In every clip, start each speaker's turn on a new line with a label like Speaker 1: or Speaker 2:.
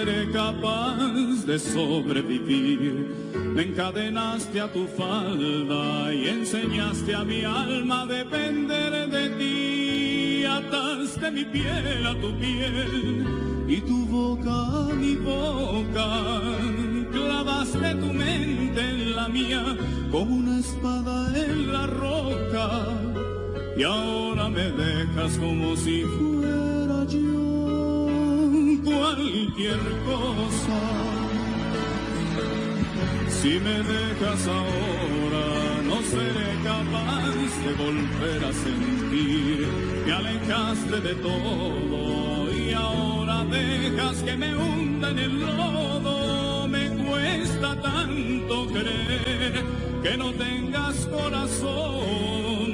Speaker 1: seré capaz de sobrevivir. Me encadenaste a tu falda y enseñaste a mi alma a depender de ti. Ataste mi piel a tu piel y tu boca a mi boca. Clavaste tu mente en la mía como una espada en la roca. Y ahora me dejas como si fuera yo cualquier cosa. Si me dejas ahora, no seré capaz de volver a sentir. Me alejaste de todo y ahora dejas que me hunda en el lodo. Me cuesta tanto creer que no tengas corazón,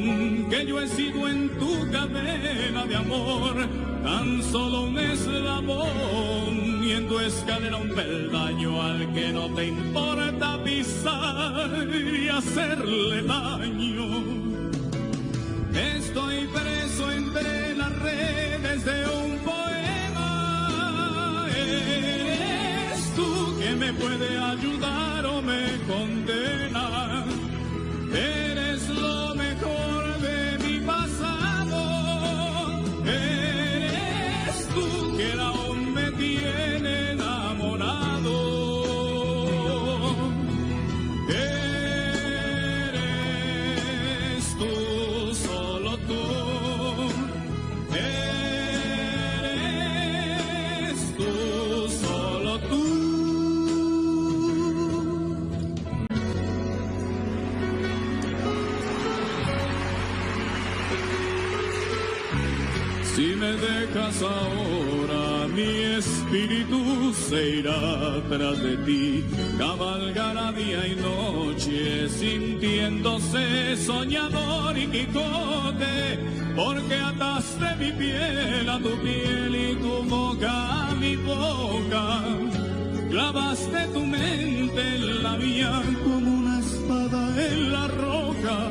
Speaker 1: que yo he sido en tu cadena de amor tan solo un eslabón, y en tu escalera un peldaño al que no te importa pisar y hacerle daño. Estoy preso entre las redes de un poema. Eres tú que me puede ayudar o me condena. Eres lo mejor de mi pasado. Eres tú que aún me tiene enamorado. Eres tú, solo tú. Eres tú, solo tú. Si me dejas ahora, mi espíritu se irá tras de ti, cabalgará día y noche, sintiéndose soñador y Quijote, porque ataste mi piel a tu piel y tu boca a mi boca. Clavaste tu mente en la mía como una espada en la roca.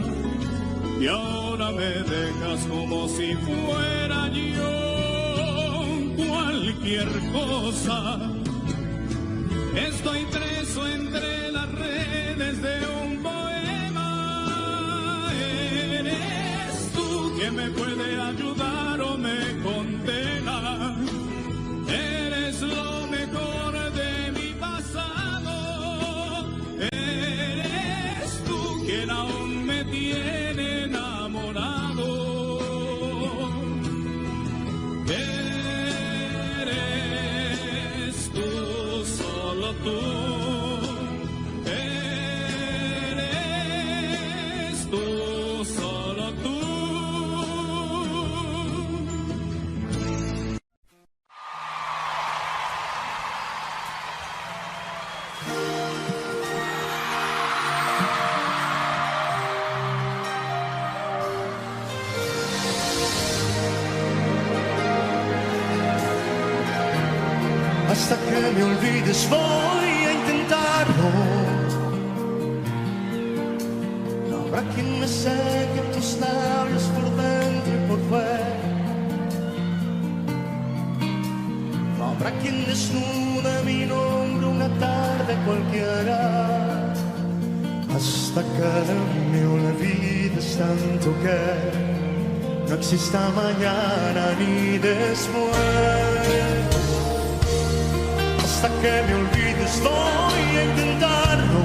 Speaker 1: Y ahora me dejas como si fuera yo cualquier cosa. Estoy preso entre las redes de un poema. Eres tú quien me puede ayudar o me condena. Eres lo mejor de mi pasado. Eres tú quien aún me tiene enamorado. Eres tú, solo tú. Eres tú, solo tú.
Speaker 2: Hasta que me olvides voy a intentarlo. No habrá quien me seque tus labios por dentro y por fuera. No habrá quien desnude mi nombre una tarde cualquiera. Hasta que me olvides tanto que no exista mañana ni después. Hasta que me olvides voy a intentarlo.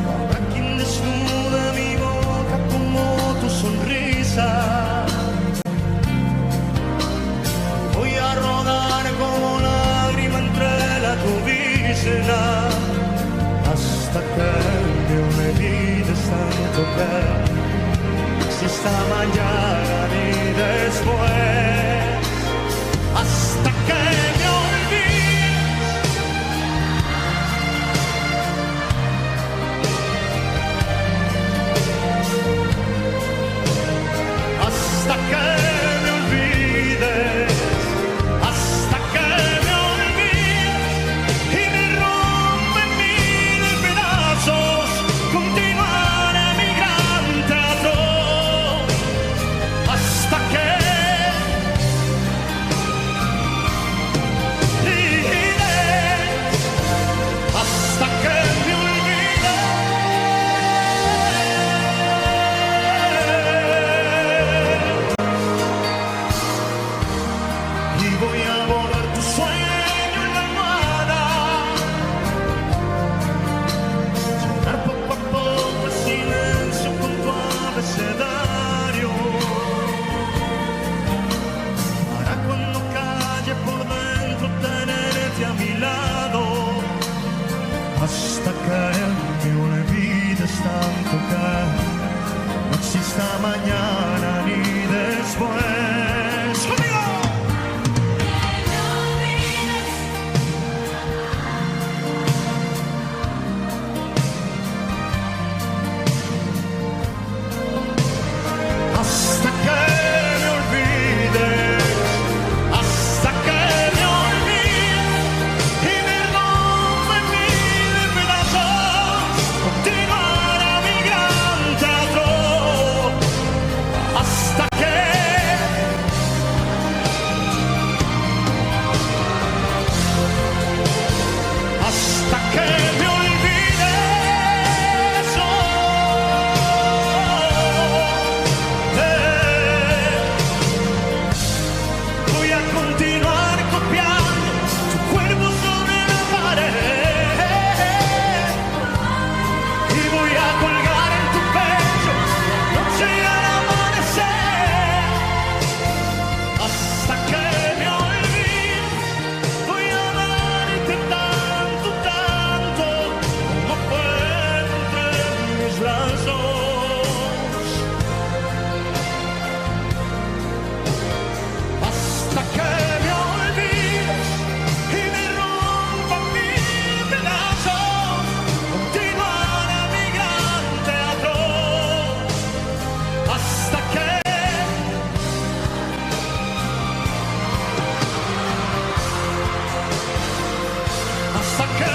Speaker 2: No habrá quien desnude mi boca como tu sonrisa. Voy a rodar como lágrima entre la cobija. Hasta que me olvides tanto que no exista mañana ni después. Hasta que me olvides hasta que me olvides tanto que no exista mañana ni después. ¡Conmigo! Hasta que me olvides, hasta que me olvides y me rompe mil pedazos, continuará mi gran teatro. Hasta que me olvides, voy a continuar copiando tu cuerpo sobre la pared y voy a colgar en tu pecho la noche al amanecer. Hasta que me olvides, voy a amarte tanto, tanto como fue entre mis brazos. Hasta que me olvides y me rompa mil pedazos, continuará mi gran teatro. Hasta que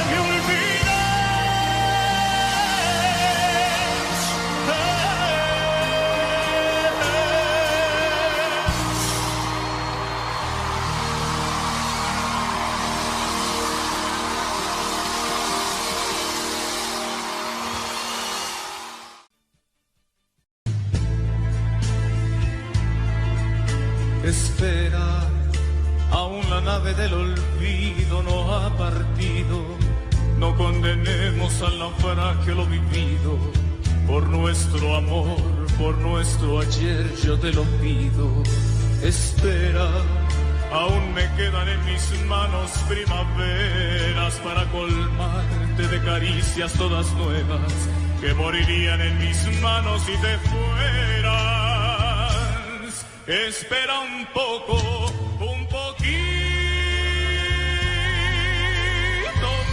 Speaker 2: me olvides.
Speaker 1: Espera, aún la nave del olvido no ha partido. No condenemos al naufragio lo vivido. Por nuestro amor, por nuestro ayer, yo te lo pido. Espera, aún me quedan en mis manos primaveras para colmarte de caricias todas nuevas que morirían en mis manos si te fueras. Espera un poco, un poquito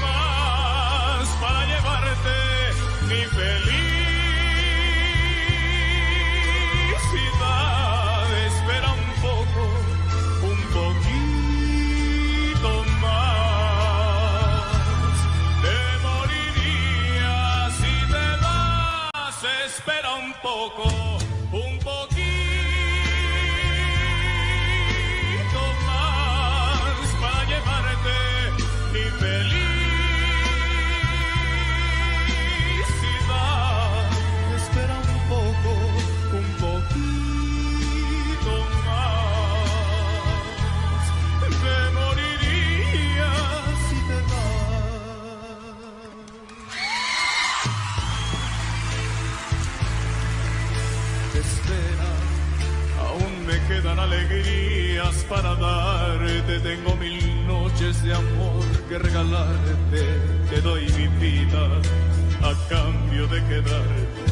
Speaker 1: más para llevarte mi felicidad. Espera un poco, un poquito más. Te morirías si te vas. Espera un poco, un poquito más para llevarte mi felicidad. Espera un poco, un poquito más. Te morirías si te vas. Espera, aún me quedan alegrías para darte. Tengo mil noches de amor que regalarte. Te doy mi vida a cambio de quedarte.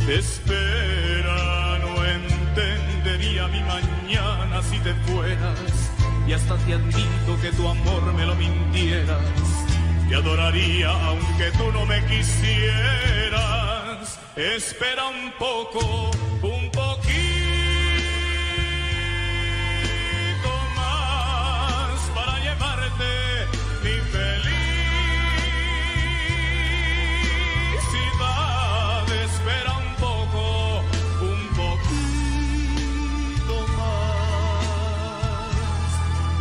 Speaker 1: Espera, no entendería mi mañana si te fueras. Y hasta te admito que tu amor me lo mintieras. Te adoraría aunque tú no me quisieras. Espera un poco, un poquito más para llevarte mi felicidad. Espera un poco, un poquito más.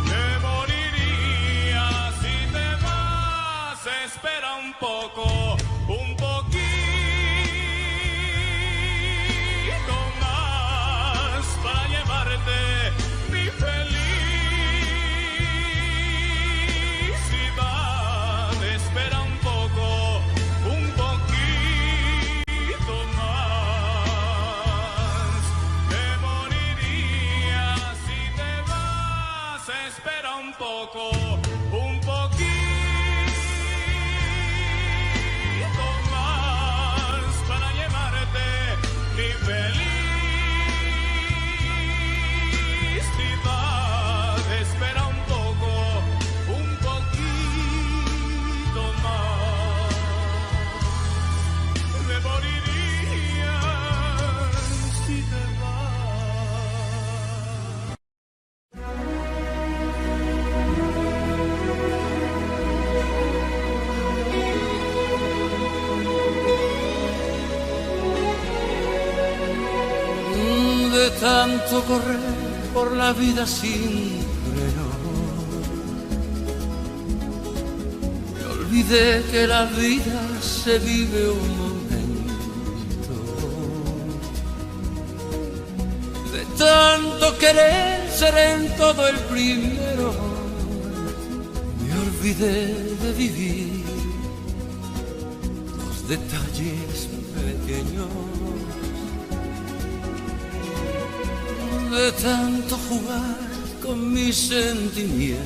Speaker 1: Me moriría si te vas. Espera un poco, un poquito más para llevarte mi felicidad. Espera un poco, un poquito más. Me moriría si te vas. Espera un poco, un poquito
Speaker 3: de tanto correr por la vida sin freno. Me olvidé que la vida se vive un momento. De tanto querer ser en todo el primero, me olvidé de vivir los detalles pequeños. De tanto jugar con mis sentimientos,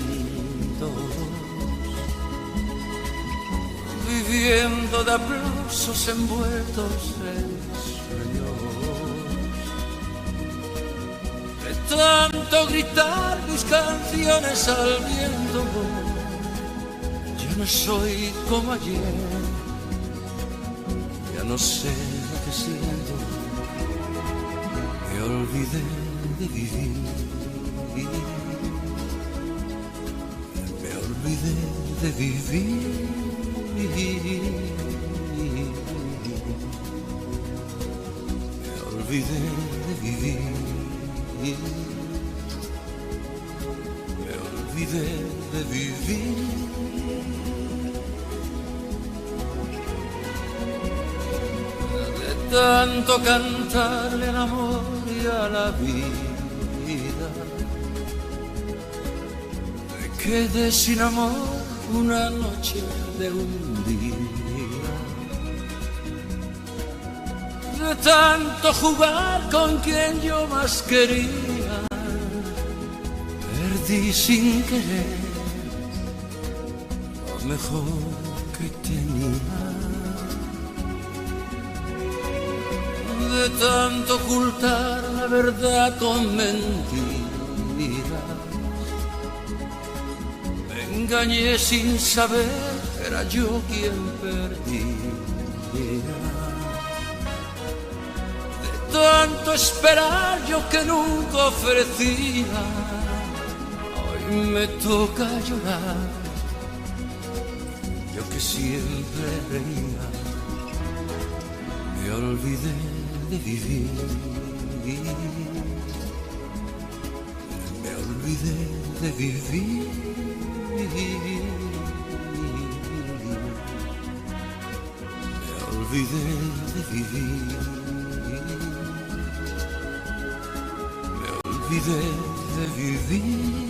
Speaker 3: viviendo de aplausos envueltos en sueños. De tanto gritar mis canciones al viento, ya no soy como ayer, ya no sé lo que siento, me olvidé de vivir, me olvidé de vivir, me olvidé de vivir, me olvidé de vivir. De tanto cantarle al amor y a la vida, me quedé sin amor una noche de un día. De tanto jugar con quien yo más quería, perdí sin querer lo mejor que tenía. De tanto ocultar la verdad con mentiras, me engañé sin saber, era yo quien perdía. De tanto esperar yo que nunca ofrecía, hoy me toca llorar, yo que siempre reía. Me olvidé de vivir, me olvidé de vivir, me olvidé de vivir, me olvidé de vivir.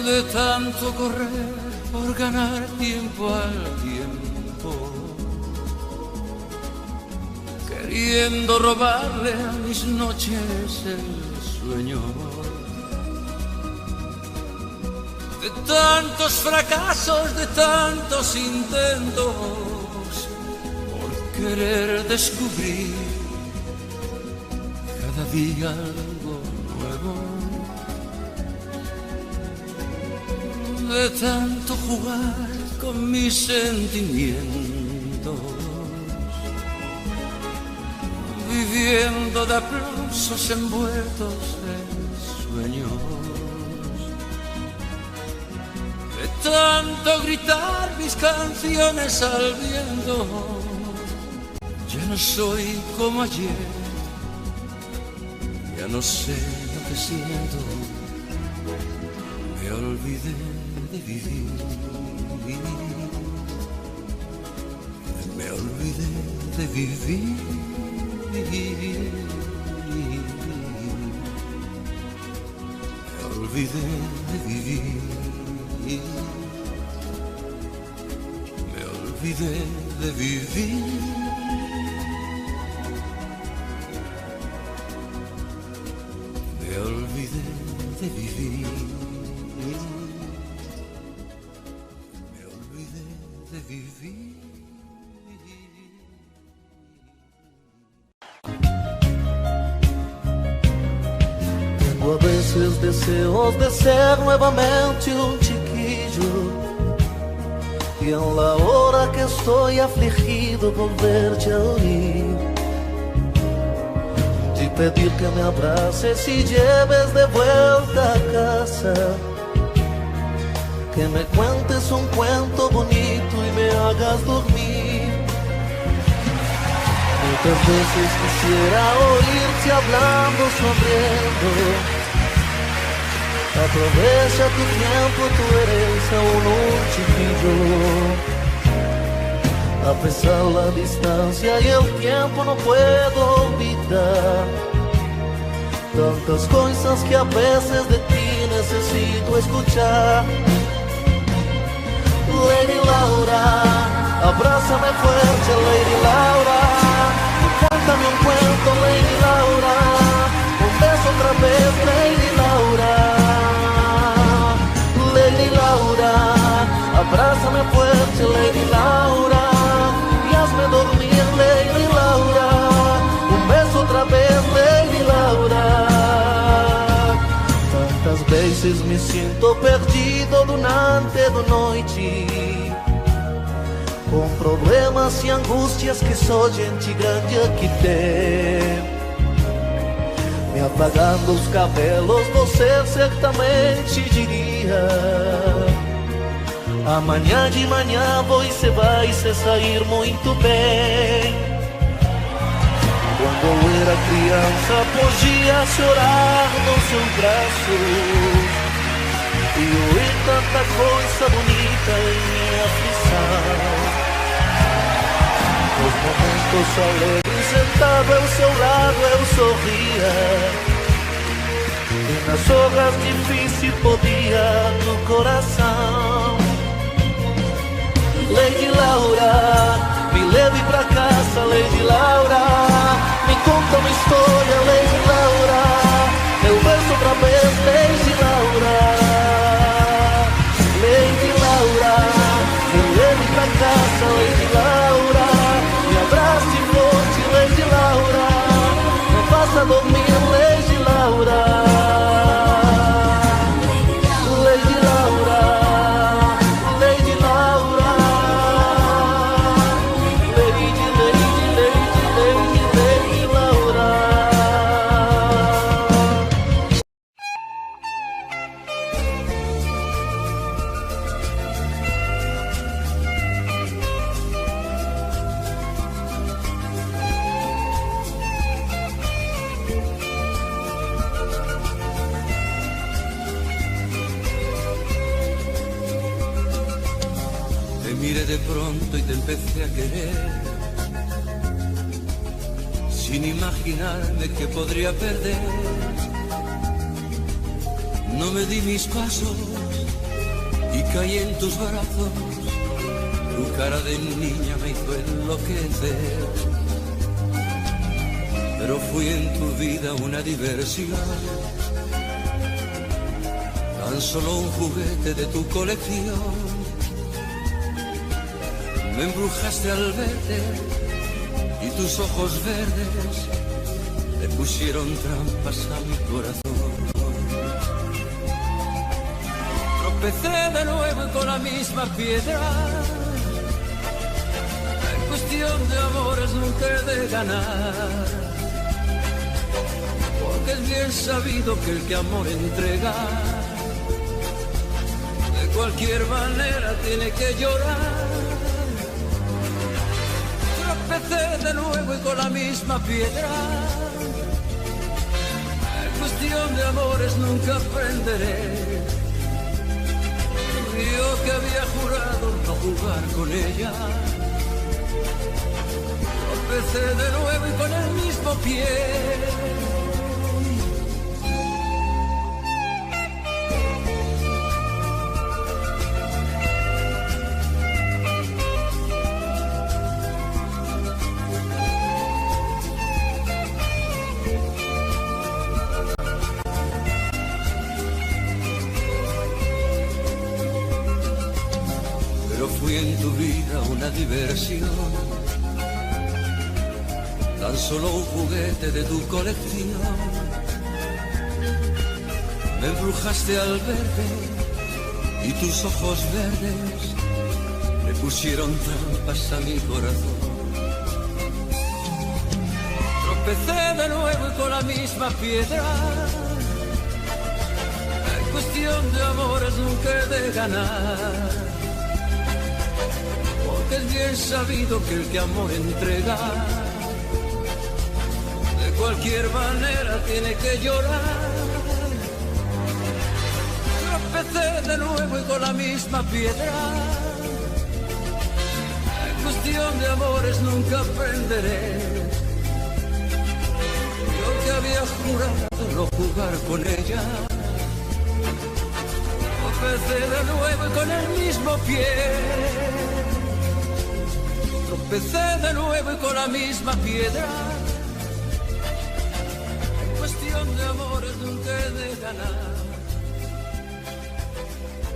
Speaker 3: De tanto correr por ganar tiempo al tiempo, queriendo robarle a mis noches el sueño. De tantos fracasos, de tantos intentos, por querer descubrir cada día algo nuevo. De tanto jugar con mis sentimientos, viviendo de aplausos envueltos en sueños. De tanto gritar mis canciones al viento, ya no soy como ayer, ya no sé lo que siento, me olvidé de vivir, me olvidé de vivir, me olvidé de vivir, me olvidé de vivir, me olvidé de vivir.
Speaker 4: Tengo a veces deseos de ser nuevamente un chiquillo, y en la hora que estoy afligido volverte a oír, y pedir que me abraces y lleves de vuelta a casa, que me cuentes un cuento bonito y me hagas dormir. Muchas veces quisiera oírte hablando, sonriendo. Aprovecha tu tiempo, tú eres aún un chiquillo. A pesar de la distancia y el tiempo no puedo olvidar tantas cosas que a veces de ti necesito escuchar. Lady Laura, abrázame fuerte, Lady Laura. Cántame un cuento, Lady Laura. Un beso otra vez, Lady Laura. Lady Laura, abrázame fuerte, Lady Laura. Y hazme dormir, Lady Laura. Un beso otra vez, Lady Laura. Tantas veces me sinto perdido durante a noite, com problemas e angústias que só gente grande aqui tem. Me apagando os cabelos, você certamente diria: amanhã de manhã você vai se sair muito bem. Quando eu era criança, podia chorar nos seus braços e ouvir tanta coisa bonita em minha aflição. Nos momentos alegres, sentado ao seu lado, eu sorria, e nas horas difíceis podia no coração. Lady Laura, me leve pra casa, Lady Laura. Me conta uma história, Lady Laura. Eu beso outra vez, Lady Laura. Lady Laura, me leve pra casa, Lady Laura. Me abrace forte, Lady Laura. Me faça dormir, Lady Laura. Lady Laura, Lady Laura. Lady, Lady, Lady, Lady, Lady Laura.
Speaker 3: Te miré de pronto y te empecé a querer, sin imaginarme que podría perder. No me di mis pasos y caí en tus brazos. Tu cara de niña me hizo enloquecer, pero fui en tu vida una diversión, tan solo un juguete de tu colección. Me embrujaste al verte y tus ojos verdes le pusieron trampas a mi corazón. Tropecé de nuevo con la misma piedra. En cuestión de amores nunca he de ganar, porque es bien sabido que el que amor entrega de cualquier manera tiene que llorar. Tropecé de nuevo y con la misma piedra. En cuestión de amores nunca aprenderé. Yo que había jurado no jugar con ella. Tropecé de nuevo y con el mismo pie. Fui en tu vida una diversión, tan solo un juguete de tu colección. Me embrujaste al verte y tus ojos verdes me pusieron trampas a mi corazón. Tropecé de nuevo y con la misma piedra. En cuestión de amores nunca he de ganar, porque es bien sabido que el que amor entrega cualquier manera tiene que llorar. Tropecé de nuevo y con la misma piedra. En cuestión de amores nunca aprenderé. Yo que había jurado no jugar con ella. Tropecé de nuevo y con el mismo pie. Tropecé de nuevo y con la misma piedra. En cuestión de amores nunca he de ganar.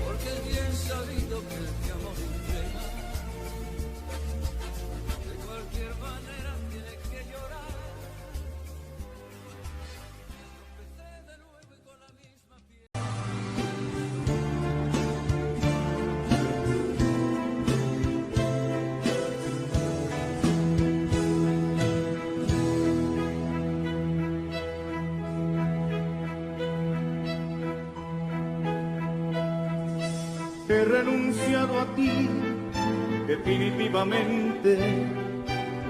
Speaker 3: Porque es bien sabido que el que amor entrega, de cualquier manera tiene que llorar. Tropecé de nuevo y con la misma piedra.
Speaker 2: He renunciado a ti, definitivamente.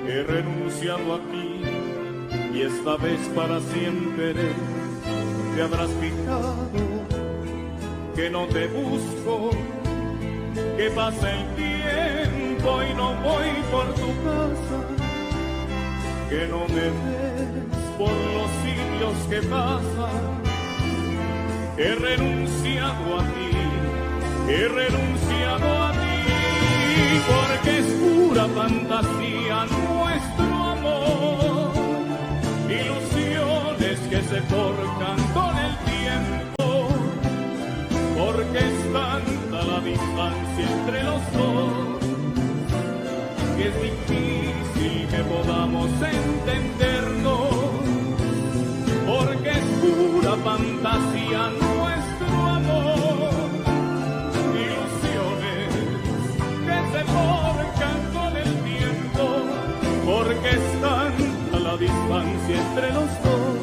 Speaker 2: He renunciado a ti, y esta vez para siempre. Te habrás fijado que no te busco, que pasa el tiempo y no voy por tu casa, que no me ves por los siglos que pasan. He renunciado a ti. He renunciado a ti, porque es pura fantasía nuestro amor, ilusiones que se forjan con el tiempo, porque es tanta la distancia entre los dos, que es difícil que podamos entendernos, porque es pura fantasía nuestro amor. Se forjan con el tiempo, porque es tanta la distancia entre los dos,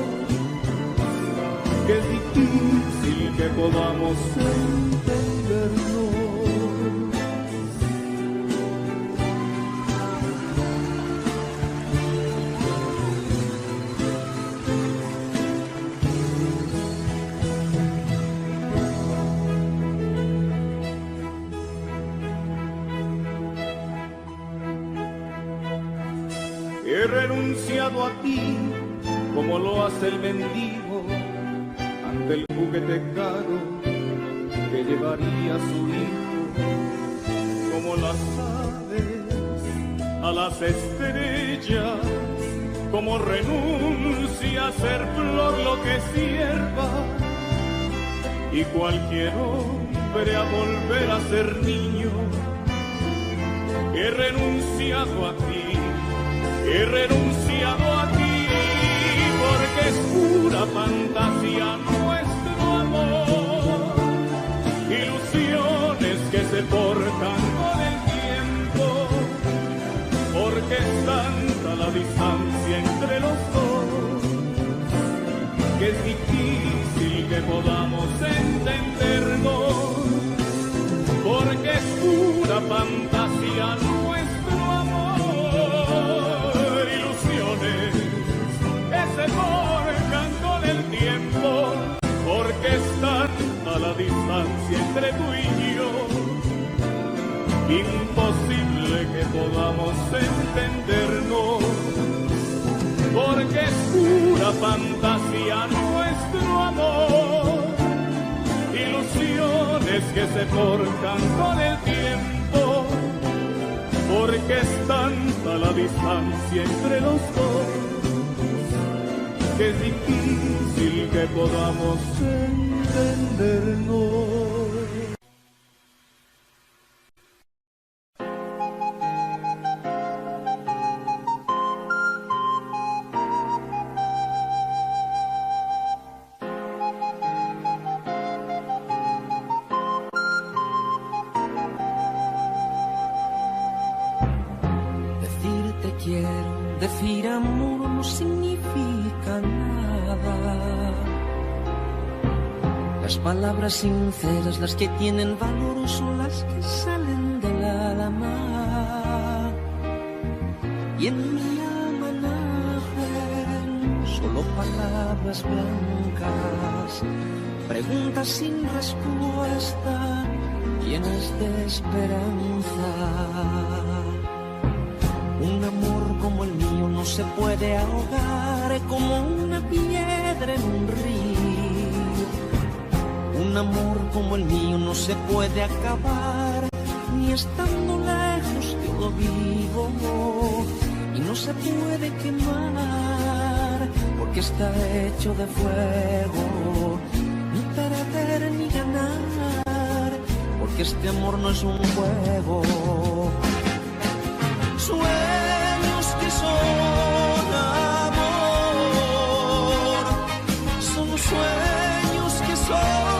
Speaker 2: que es difícil que podamos entendernos. He renunciado a ti, como lo hace el mendigo ante el juguete caro que llevaría su hijo, como las aves a las estrellas, como renuncia a ser flor lo que es hierba, y cualquier hombre a volver a ser niño. He renunciado a ti. He renunciado a ti, porque es pura fantasía nuestro amor, ilusiones que se forjan con el tiempo, porque es tanta la distancia entre los dos, que es difícil que podamos entendernos, porque es pura fantasía nuestro amor. Se forjan con el tiempo, porque es tanta la distancia entre tú y yo, imposible que podamos entendernos, porque es pura fantasía nuestro amor, ilusiones que se forjan con el tiempo, porque es tanta la distancia entre los dos, que es difícil que podamos entendernos.
Speaker 3: Decirte quiero, decir amor no significa nada. Las palabras sinceras, las que tienen valor, son las que salen del alma. Y en mi alma nacen
Speaker 4: solo palabras blancas, preguntas sin respuesta, llenas de esperanza. Un amor como el mío no se puede ahogar como una piedra en un río. Un amor como el mío no se puede acabar, ni estando lejos yo lo vivo. Y no se puede quemar, porque está hecho de fuego. Ni perder ni ganar, porque este amor no es un juego. Sueños que son amor, son sueños que son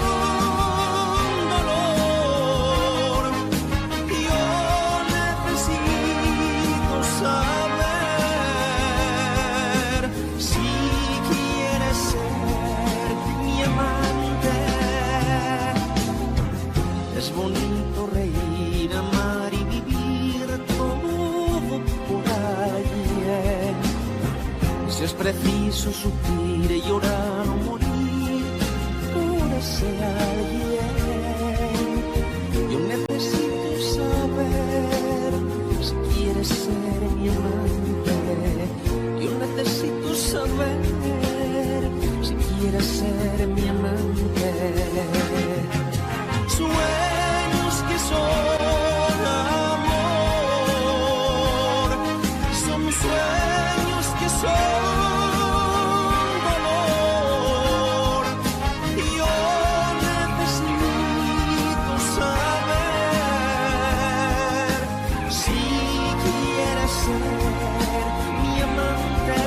Speaker 4: dolor. Yo necesito saber si quieres ser mi amante. Es bonito reír, amar y vivir todo por alguien. Si es preciso sufrir, llorar o morir por ese alguien. Yo necesito saber si quieres ser mi amante. Yo necesito saber si quieres ser mi amante. Sueños que son amor, son sueños que son dolor. Yo necesito saber si quieres ser mi amante.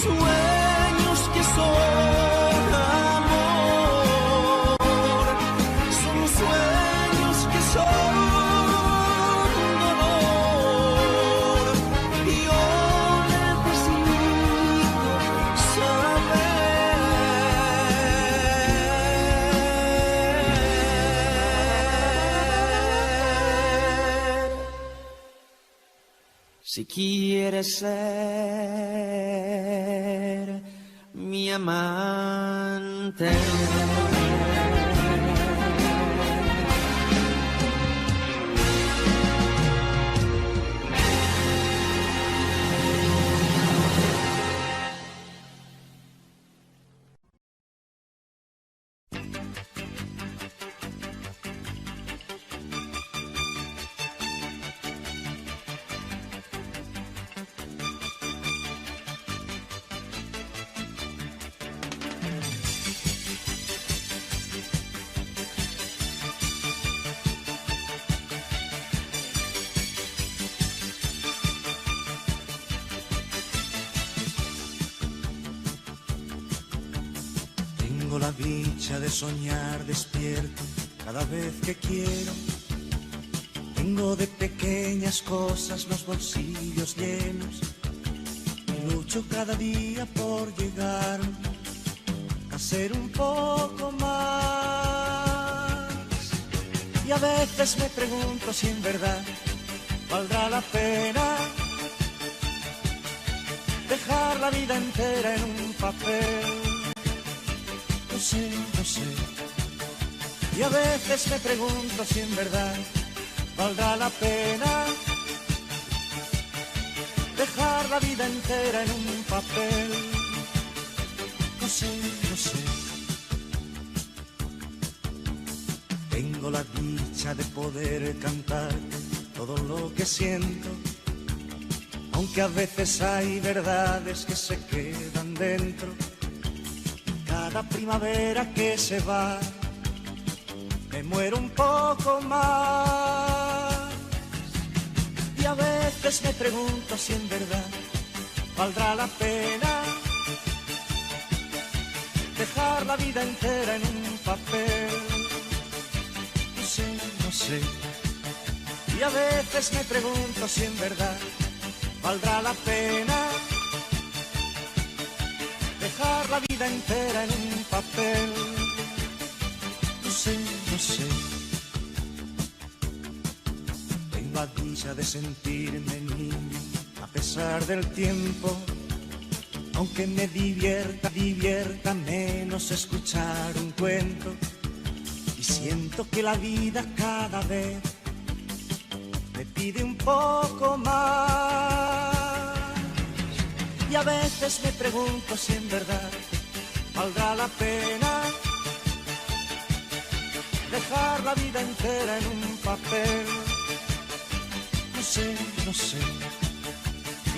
Speaker 4: Sueños que son amor, son sueños que son dolor. Yo necesito saber si quieres ser mi amante.
Speaker 5: Tengo la dicha de soñar despierto cada vez que quiero. Tengo de pequeñas cosas los bolsillos llenos. Y lucho cada día por llegar a ser un poco más. Y a veces me pregunto si en verdad valdrá la pena dejar la vida entera en un papel. No sé, no sé. Y a veces me pregunto si en verdad valdrá la pena dejar la vida entera en un papel. No sé, no sé. Tengo la dicha de poder cantarte todo lo que siento, aunque a veces hay verdades que se quedan dentro. Cada primavera que se va, me muero un poco más. Y a veces me pregunto si en verdad valdrá la pena dejar la vida entera en un papel. No sé, y a veces me pregunto si en verdad valdrá la pena dejar la vida entera en un papel. No sé. Tengo la dicha de sentirme niño a pesar del tiempo, aunque me divierta menos escuchar un cuento. Y siento que la vida cada vez me pide un poco más. Y a veces me pregunto si en verdad valdrá la pena dejar la vida entera en un papel. No sé.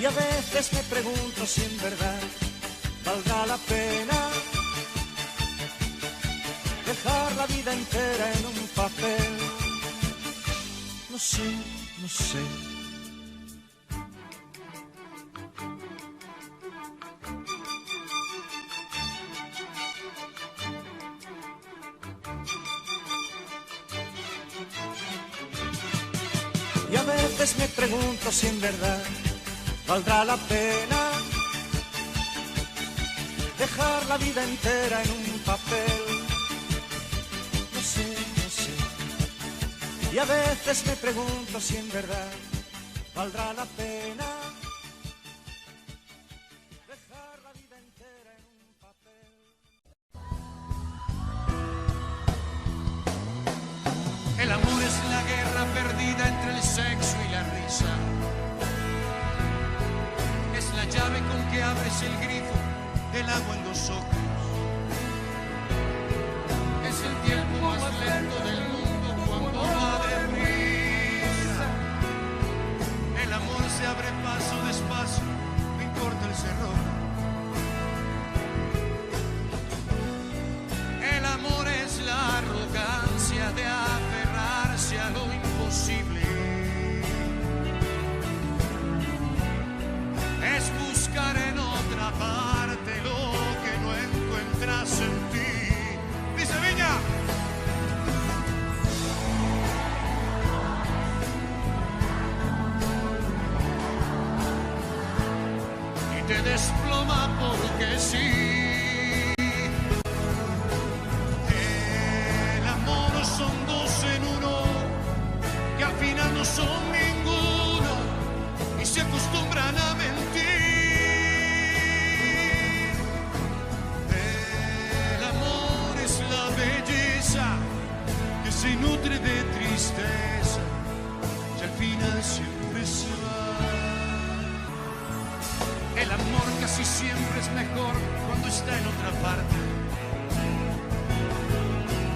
Speaker 5: Y a veces me pregunto si en verdad valdrá la pena dejar la vida entera en un papel. No sé. Y a veces me pregunto si en verdad valdrá la pena dejar la vida entera en un papel. No sé. Y a veces me pregunto si en verdad valdrá la pena dejar la vida entera en un papel.
Speaker 3: El amor es la guerra perdida entre el sexo y la risa. Es la llave con que abres el grifo del agua en los ojos. Es el tiempo más lento del mundo cuando va deprisa. El amor se abre paso despacio, no importa el cerrojo. El amor es la arrogancia de aferrarse a lo imposible. Es buscar en otra parte lo que no encuentras en ti. Dice Viña. Y te desploma porque sí. El amor son dos en uno, que al final no son ninguno y se acostumbran a mentir. El amor es la belleza que se nutre de tristeza y al final siempre se va. El amor casi siempre es mejor cuando está en otra parte.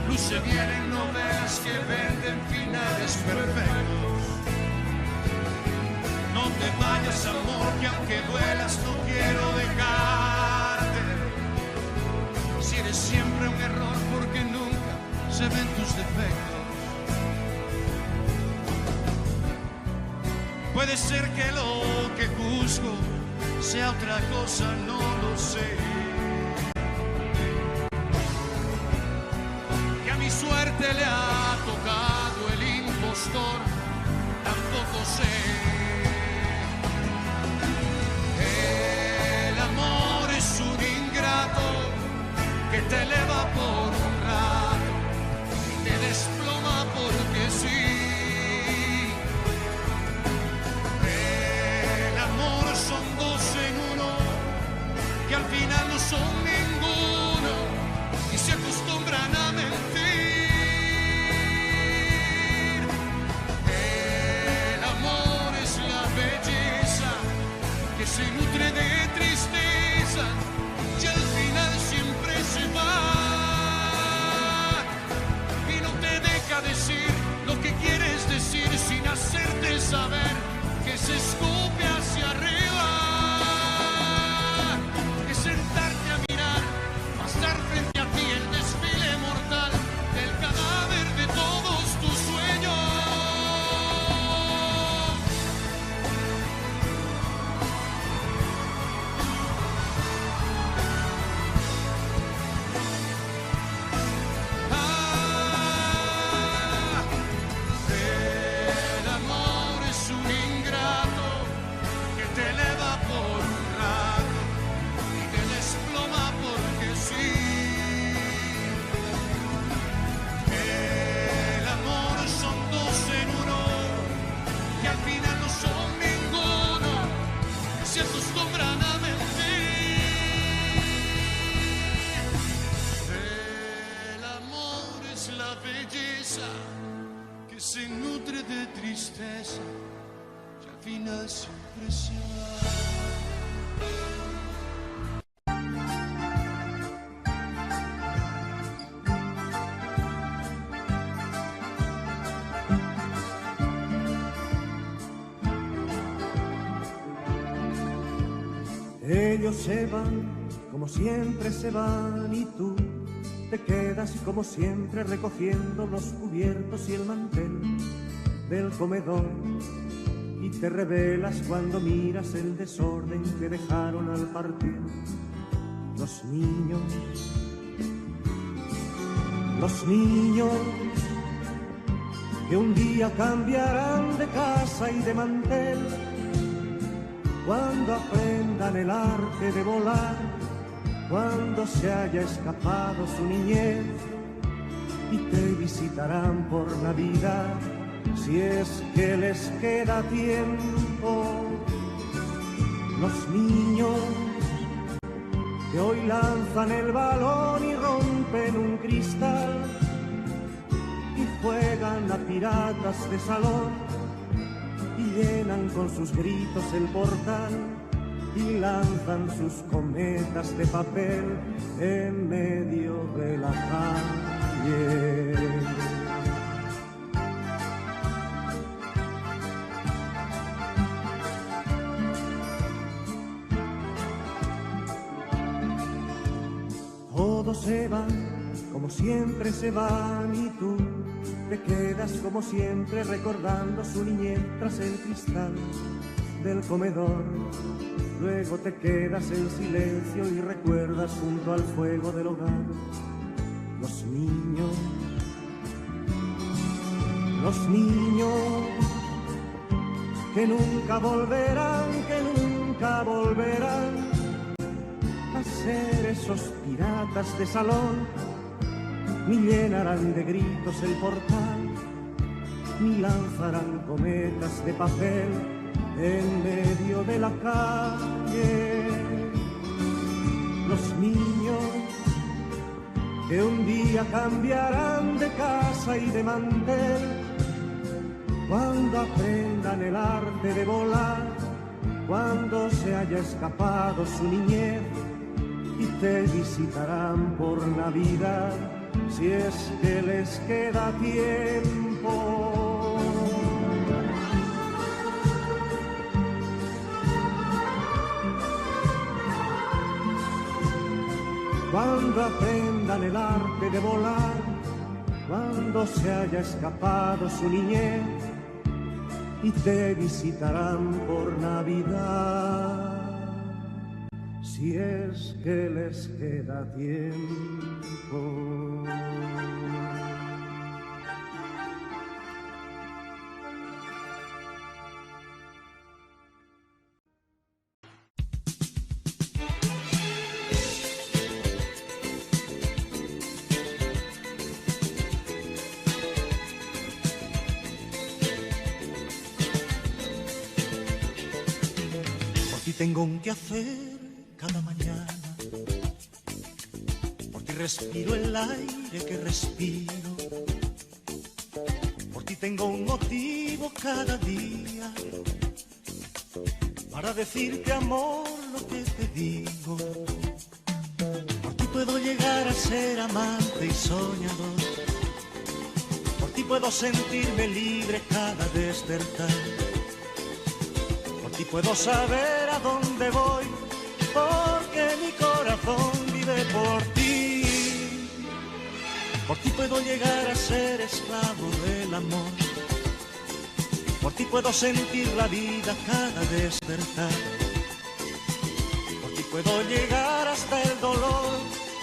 Speaker 3: Luce bien en novelas que venden finales perfectos. No te vayas, amor, que aunque duelas no quiero dejarte. Si eres siempre un error porque nunca se ven tus defectos. Puede ser que lo que juzgo sea otra cosa, no lo sé. Y a mi suerte le ha tocado el impostor, tampoco sé. El amor es un ingrato que te eleva por un rato y te desploma porque sí. El amor son dos en uno, que al final no son ninguno y se acostumbran a mentir. El amor es la belleza que se nutre de tristeza y al final siempre se va. se nutre de tristeza y al final siempre se va.
Speaker 6: Ellos se van, como siempre se van, y tú te quedas como siempre recogiendo los cubiertos y el mantel del comedor. Y te revelas cuando miras el desorden que dejaron al partir los niños. Los niños que un día cambiarán de casa y de mantel, cuando aprendan el arte de volar, cuando se haya escapado su niñez, y te visitarán por Navidad, si es que les queda tiempo. Los niños que hoy lanzan el balón y rompen un cristal, y juegan a piratas de salón, y llenan con sus gritos el portal, y lanzan sus cometas de papel en medio de la calle. Todos se van, como siempre se van, y tú te quedas como siempre recordando su niñez tras el cristal del comedor. Luego te quedas en silencio y recuerdas junto al fuego del hogar los niños que nunca volverán a ser esos piratas de salón, ni llenarán de gritos el portal, ni lanzarán cometas de papel en medio de la calle. Los niños que un día cambiarán de casa y de mantel, cuando aprendan el arte de volar, cuando se haya escapado su niñez, y te visitarán por Navidad, si es que les queda tiempo. Cuando aprendan el arte de volar, cuando se haya escapado su niñez, y te visitarán por Navidad, si es que les queda tiempo.
Speaker 5: Tengo un quehacer cada mañana, por ti respiro el aire que respiro, por ti tengo un motivo cada día para decirte, amor, lo que te digo. Por ti puedo llegar a ser amante y soñador, por ti puedo sentirme libre cada despertar. Y puedo saber a dónde voy, porque mi corazón vive por ti. Por ti puedo llegar a ser esclavo del amor, por ti puedo sentir la vida cada despertar. Por ti puedo llegar hasta el dolor,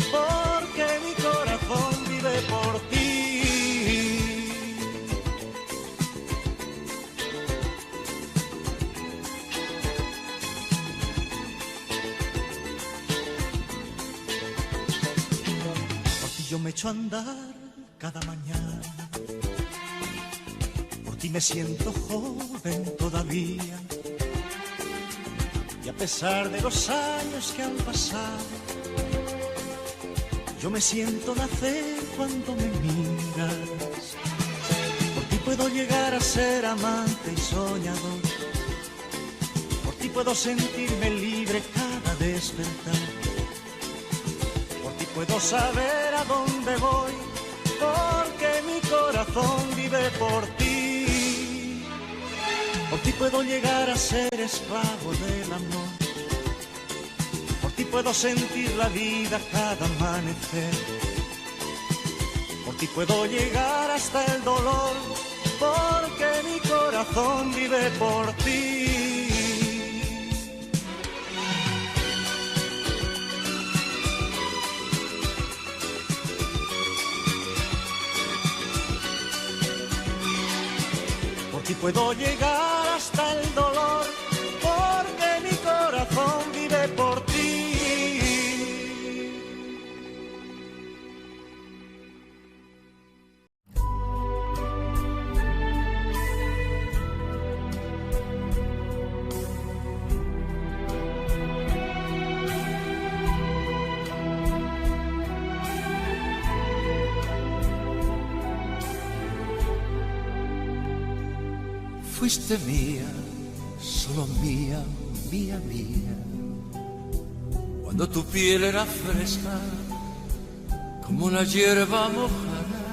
Speaker 5: porque mi corazón vive por ti. Yo me echo a andar cada mañana, por ti me siento joven todavía, y a pesar de los años que han pasado, yo me siento nacer cuando me miras. Por ti puedo llegar a ser amante y soñador. Por ti puedo sentirme libre cada despertar. Por ti puedo saber a dónde voy, porque mi corazón vive por ti. Por ti puedo llegar a ser esclavo del amor. Por ti puedo sentir la vida cada amanecer. Por ti puedo llegar hasta el dolor, porque mi corazón vive por ti. Por ti puedo llegar hasta el dolor, porque mi corazón vive por ti.
Speaker 7: Fuiste mía, solo mía, mía, mía. Cuando tu piel era fresca, como una hierba mojada.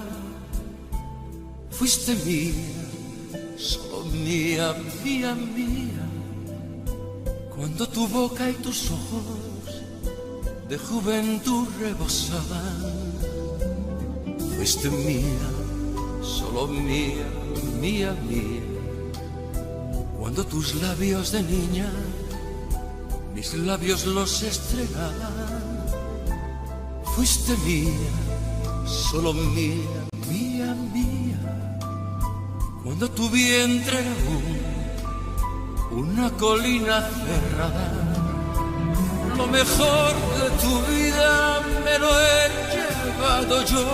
Speaker 7: Fuiste mía, solo mía, mía, mía. Cuando tu boca y tus ojos de juventud rebosaban. Fuiste mía, solo mía, mía, mía. Cuando tus labios de niña, mis labios los estregaban. Fuiste mía, solo mía, mía, mía. Cuando tu vientre era una colina cerrada. Lo mejor de tu vida me lo he llevado yo.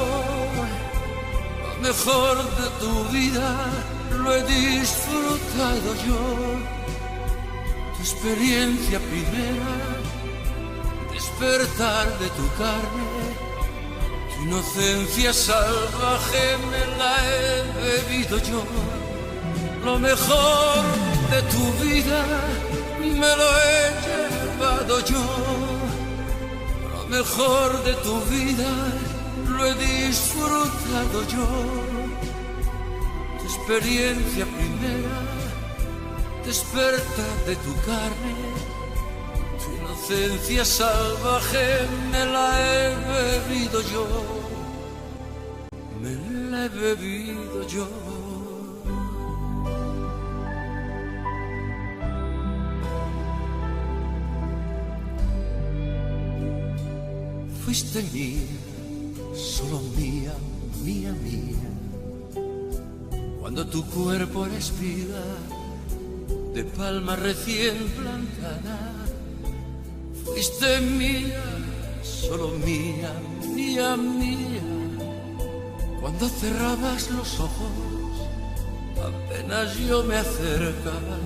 Speaker 7: Lo mejor de tu vida lo he disfrutado yo. Tu experiencia primera, despertar de tu carne, tu inocencia salvaje me la he bebido yo. Lo mejor de tu vida me lo he llevado yo. Lo mejor de tu vida lo he disfrutado yo. Experiencia primera, despertar de tu carne, tu inocencia salvaje me la he bebido yo, me la he bebido yo. Fuiste mía, solo mía, mía, mía. Cuando tu cuerpo era espiga de palma recién plantada. Fuiste mía, solo mía, mía, mía. Cuando cerrabas los ojos, apenas yo me acercaba.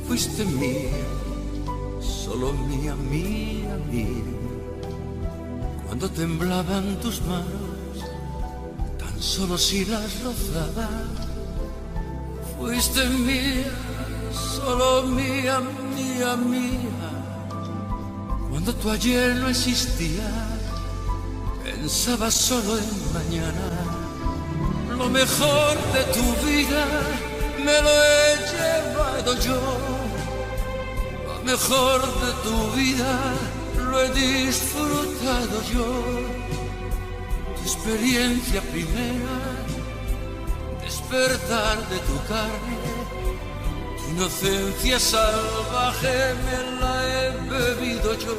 Speaker 7: Fuiste mía, solo mía, mía, mía. Cuando temblaban tus manos, solo si las rozaba. Fuiste mía, solo mía, mía, mía. Cuando tu ayer no existía, pensaba solo en mañana. Lo mejor de tu vida me lo he llevado yo. Lo mejor de tu vida lo he disfrutado yo. Experiencia primera, despertar de tu carne, tu inocencia salvaje me la he bebido yo.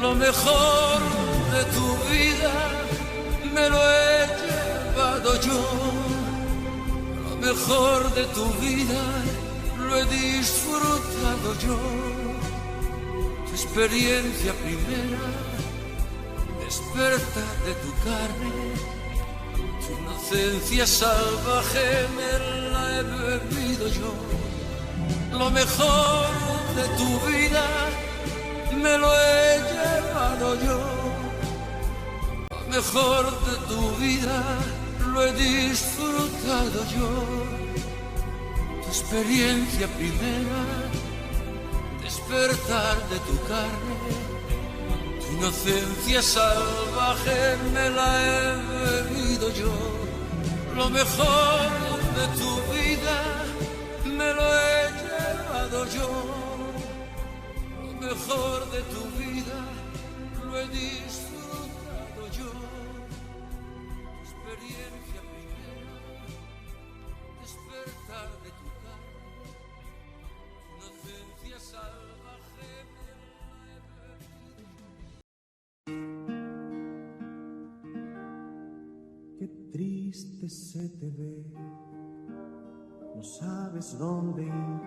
Speaker 7: Lo mejor de tu vida me lo he llevado yo. Lo mejor de tu vida lo he disfrutado yo. Tu experiencia primera, despertar de tu carne, tu inocencia salvaje me la he bebido yo. Lo mejor de tu vida me lo he llevado yo. Lo mejor de tu vida lo he disfrutado disfrutado yo tu experiencia primera, despertar de tu carne, tu inocencia salvaje me la he bebido yo, lo mejor de tu vida me lo he llevado yo, lo mejor de tu vida lo he disfrutado yo, tu experiencia primera, despertar de tu carne, tu inocencia salvaje me la he bebido.
Speaker 6: Qué triste se te ve, no sabes dónde ir.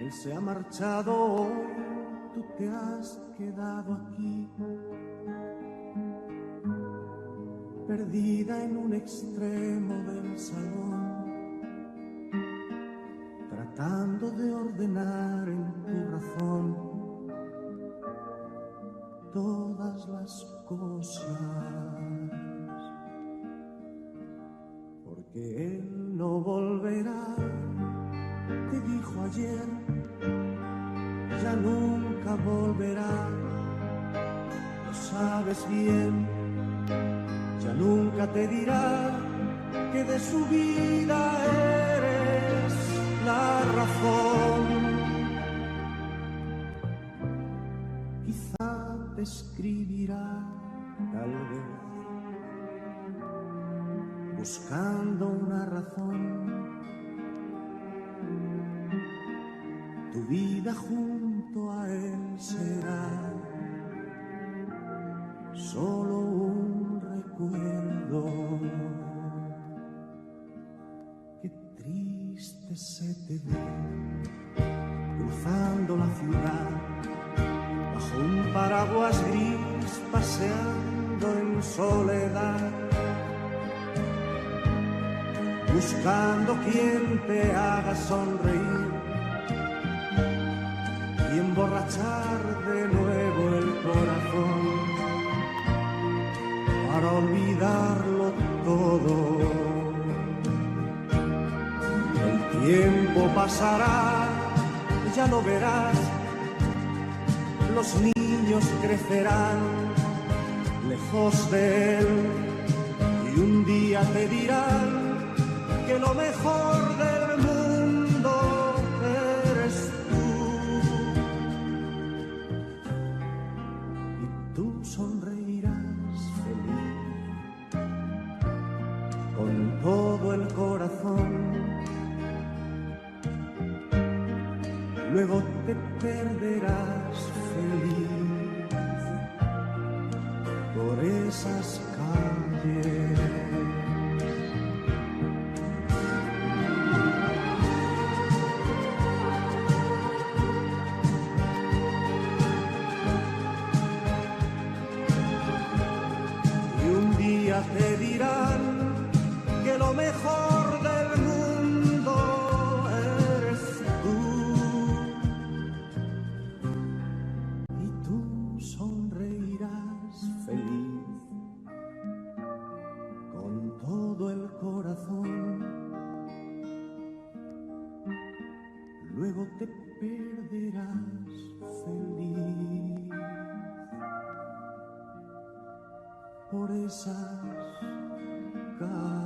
Speaker 6: Él se ha marchado hoy, tú te has quedado aquí, perdida en un extremo del salón, tratando de ordenar en tu razón todas las cosas, porque él no volverá, te dijo ayer, ya nunca volverá, lo sabes bien, ya nunca te dirá que de su vida eres la razón. Quizá te escribirá, tal vez, buscando una razón. Tu vida junto a él será solo un recuerdo. Qué triste se te ve cruzando la ciudad, bajo un paraguas gris, paseando en soledad, buscando quien te haga sonreír y emborrachar de nuevo el corazón para olvidarlo todo. El tiempo pasará, ya lo verás, los niños crecerán lejos de él y un día te dirán que lo mejor del mundo eres tú. Y tú sonreirás feliz con todo el corazón. Luego te perderás feliz por esas calles. Te dirán que lo mejor del mundo eres tú, y tú sonreirás feliz con todo el corazón. Luego te perderás feliz por esas calles.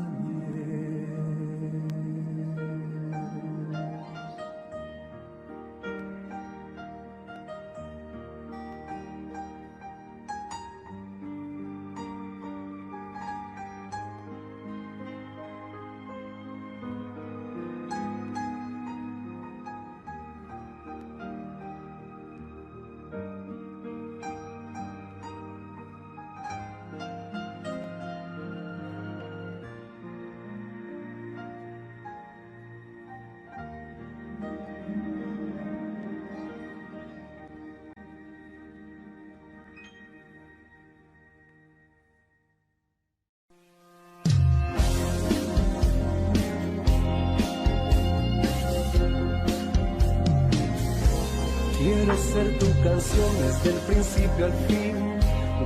Speaker 8: Quiero ser tu canción desde el principio al fin,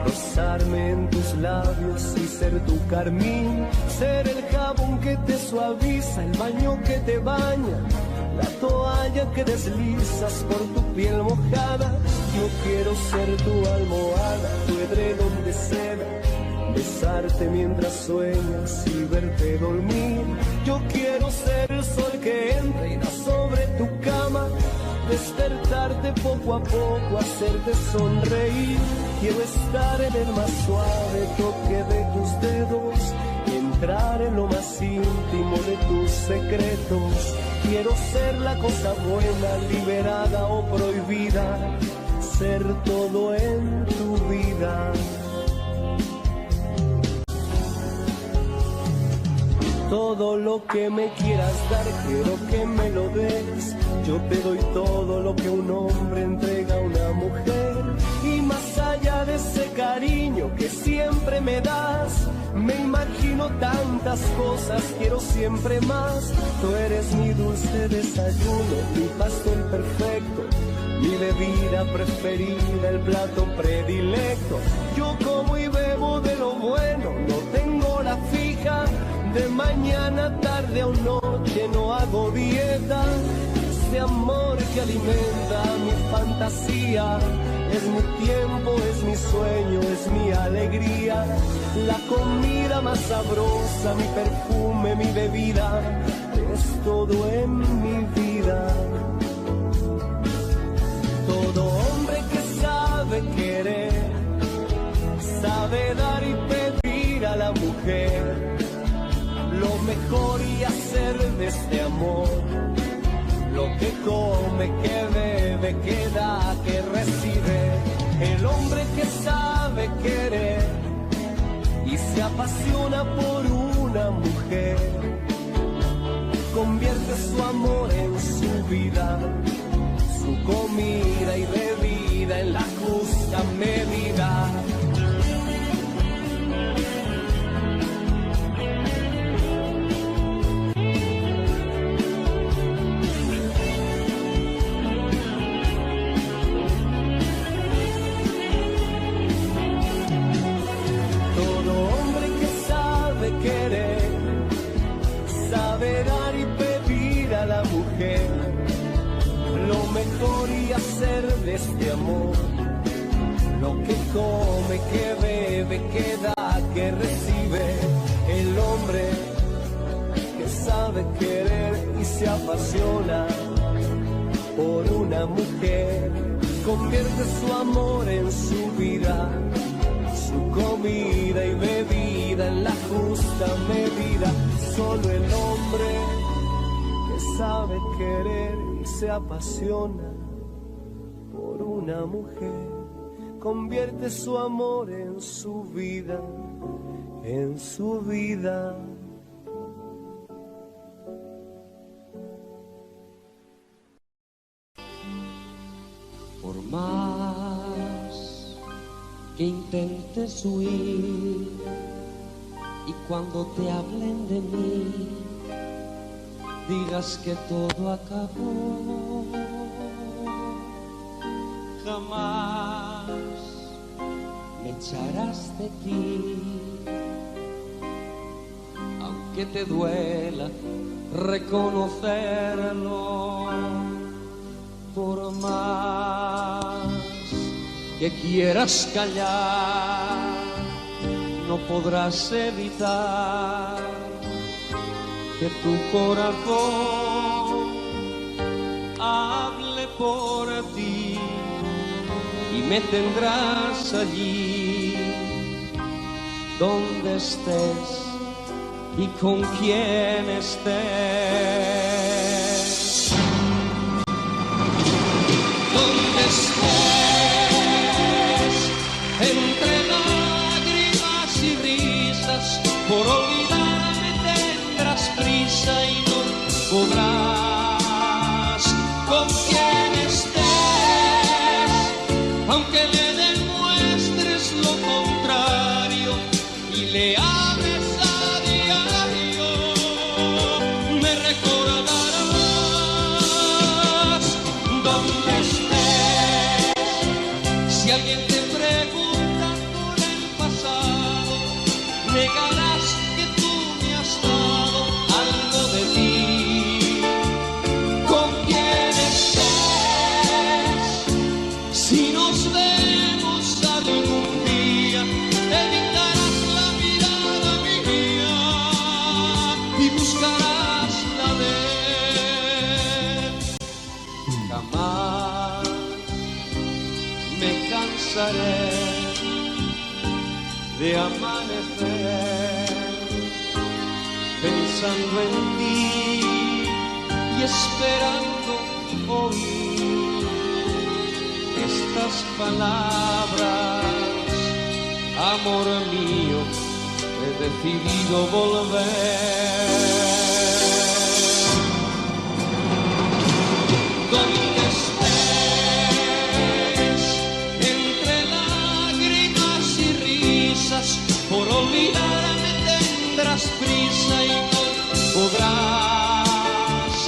Speaker 8: rozarme en tus labios y ser tu carmín, ser el jabón que te suaviza, el baño que te baña, la toalla que deslizas por tu piel mojada. Yo quiero ser tu almohada, tu edredón de seda, besarte mientras sueñas y verte dormir. Yo quiero ser el sol que entra y da sobre tu cama, despertarte poco a poco, hacerte sonreír. Quiero estar en el más suave toque de tus dedos, entrar en lo más íntimo de tus secretos. Quiero ser la cosa buena, liberada o prohibida, ser todo en tu vida. Todo lo que me quieras dar, quiero que me lo des. Yo te doy todo lo que un hombre entrega a una mujer. Y más allá de ese cariño que siempre me das, me imagino tantas cosas, quiero siempre más. Tú eres mi dulce desayuno, mi pastel perfecto, mi bebida preferida, el plato predilecto. Yo como y bebo de lo bueno, no tengo la fija, de mañana, tarde o noche no hago dieta. Ese amor que alimenta mi fantasía, es mi tiempo, es mi sueño, es mi alegría. La comida más sabrosa, mi perfume, mi bebida, es todo en mi vida. Todo hombre que sabe querer, sabe dar y pedir a la mujer lo mejor y hacer de este amor lo que come, que bebe, que da, que recibe. El hombre que sabe querer y se apasiona por una mujer, convierte su amor en su vida, su comida y bebida en la justa medida. Y hacer de este amor lo que come, que bebe, que da, que recibe. El hombre que sabe querer y se apasiona por una mujer, convierte su amor en su vida, su comida y bebida en la justa medida. Solo el hombre que sabe querer y se apasiona por una mujer, convierte su amor en su vida, en su vida.
Speaker 9: Por más que intentes huir y cuando te hablen de mí digas que todo acabó, jamás me echarás de ti, aunque te duela reconocerlo. Por más que quieras callar, no podrás evitar que tu corazón hable por ti y me tendrás allí donde estés y con quien estés. Donde estés, entre lágrimas y risas, por olvidarme tendrás prisa y no podrás. Con quien estés, aunque le demuestres lo contrario y le hables a diario, me recordarás de amanecer, pensando en ti y esperando oír estas palabras. Amor mío, he decidido volver. Donde estés, entre lágrimas y risas, por olvidarme tendrás prisa y no podrás.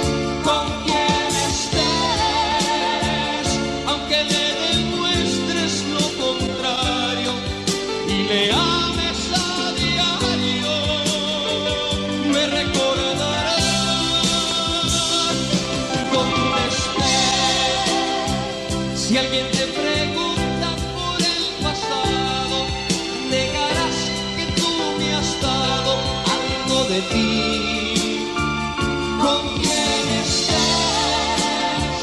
Speaker 9: Con quien estés, aunque le demuestres lo contrario y le ames a diario, me recordarás. Donde estés, si alguien te pregunta por el pasado, negarás que tú me has dado algo de ti. Con quien estés,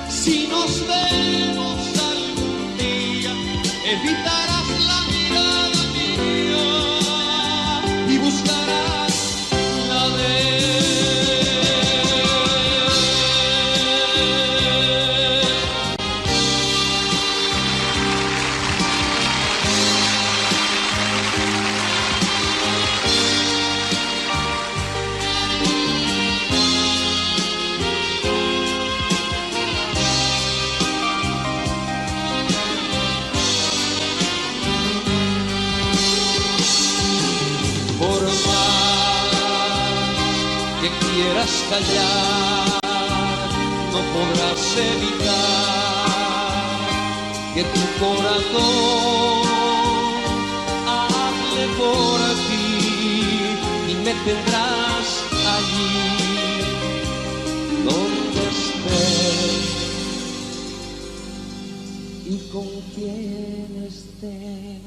Speaker 9: si nos vemos algún día, evitarás la mirada mía y buscarás la de él. Por más que quieras callar, no podrás evitar que tu corazón hable por ti y me tendrás allí donde estés y con quien estés.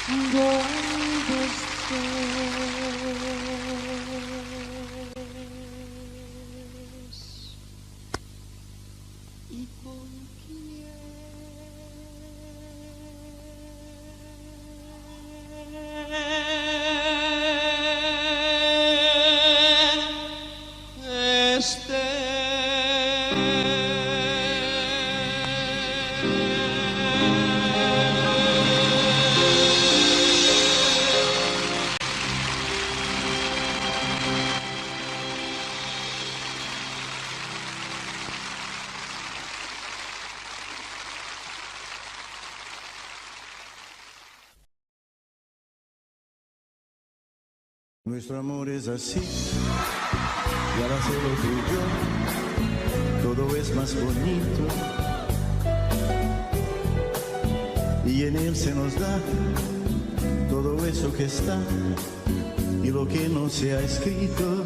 Speaker 9: Donde estés y con quién estés.
Speaker 10: Nuestro amor es así, y al hacerlo tú y yo, todo es más bonito. Y en él se nos da todo eso que está y lo que no se ha escrito.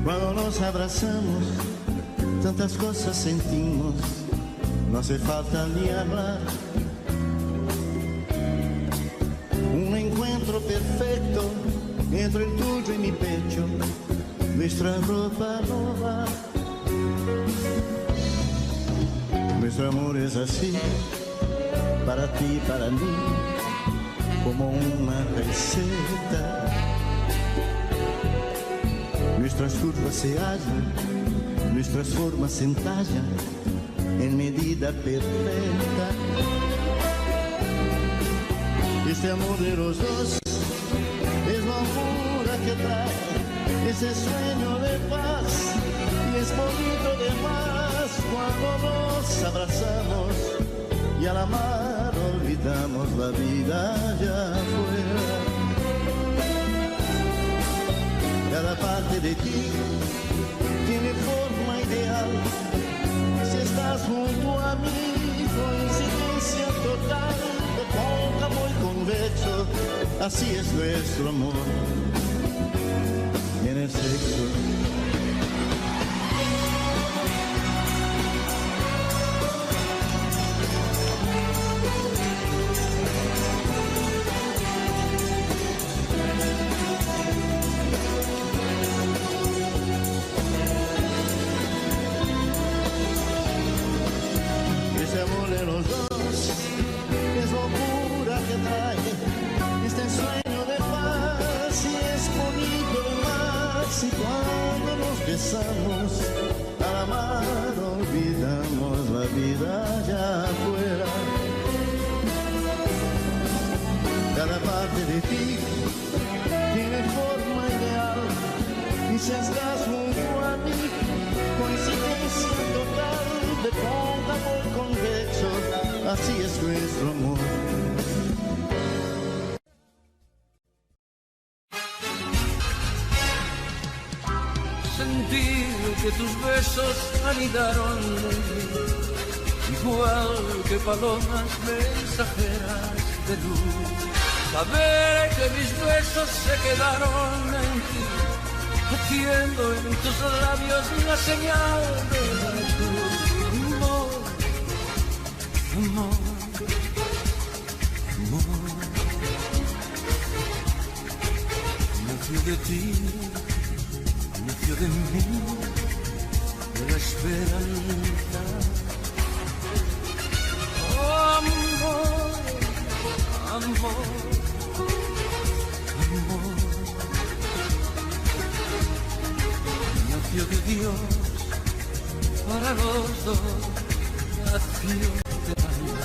Speaker 10: Cuando nos abrazamos, tantas cosas sentimos, no hace falta ni hablar. Un encuentro perfecto entre el tuyo y mi pecho, nuestra ropa nueva. Nuestro amor es así, para ti y para mí, como una receta. Nuestras curvas se hallan, nuestras formas se entallan en medida perfecta. Este amor de los dos es la locura que trae ese sueño de paz, y es bonito de más cuando nos abrazamos y al amar olvidamos la vida allá afuera. Cada parte de ti tiene forma ideal, si estás junto a mí, coincidencia total, de cóncavo y convexo, así es nuestro amor en el sexo. de ti tiene forma ideal y si estás junto a mí, coincidencia total de cóncavo convexo, así es nuestro amor.
Speaker 7: Sentir que tus besos anidaron en mí, igual que palomas mensajeras de luz. Saber que mis besos se quedaron en ti, haciendo en tus labios la señal de la cruz. Amor, amor, amor, nació de ti, nació de mí, de la esperanza. Oh, amor, amor, amor, nació de Dios para los dos, nació de alma.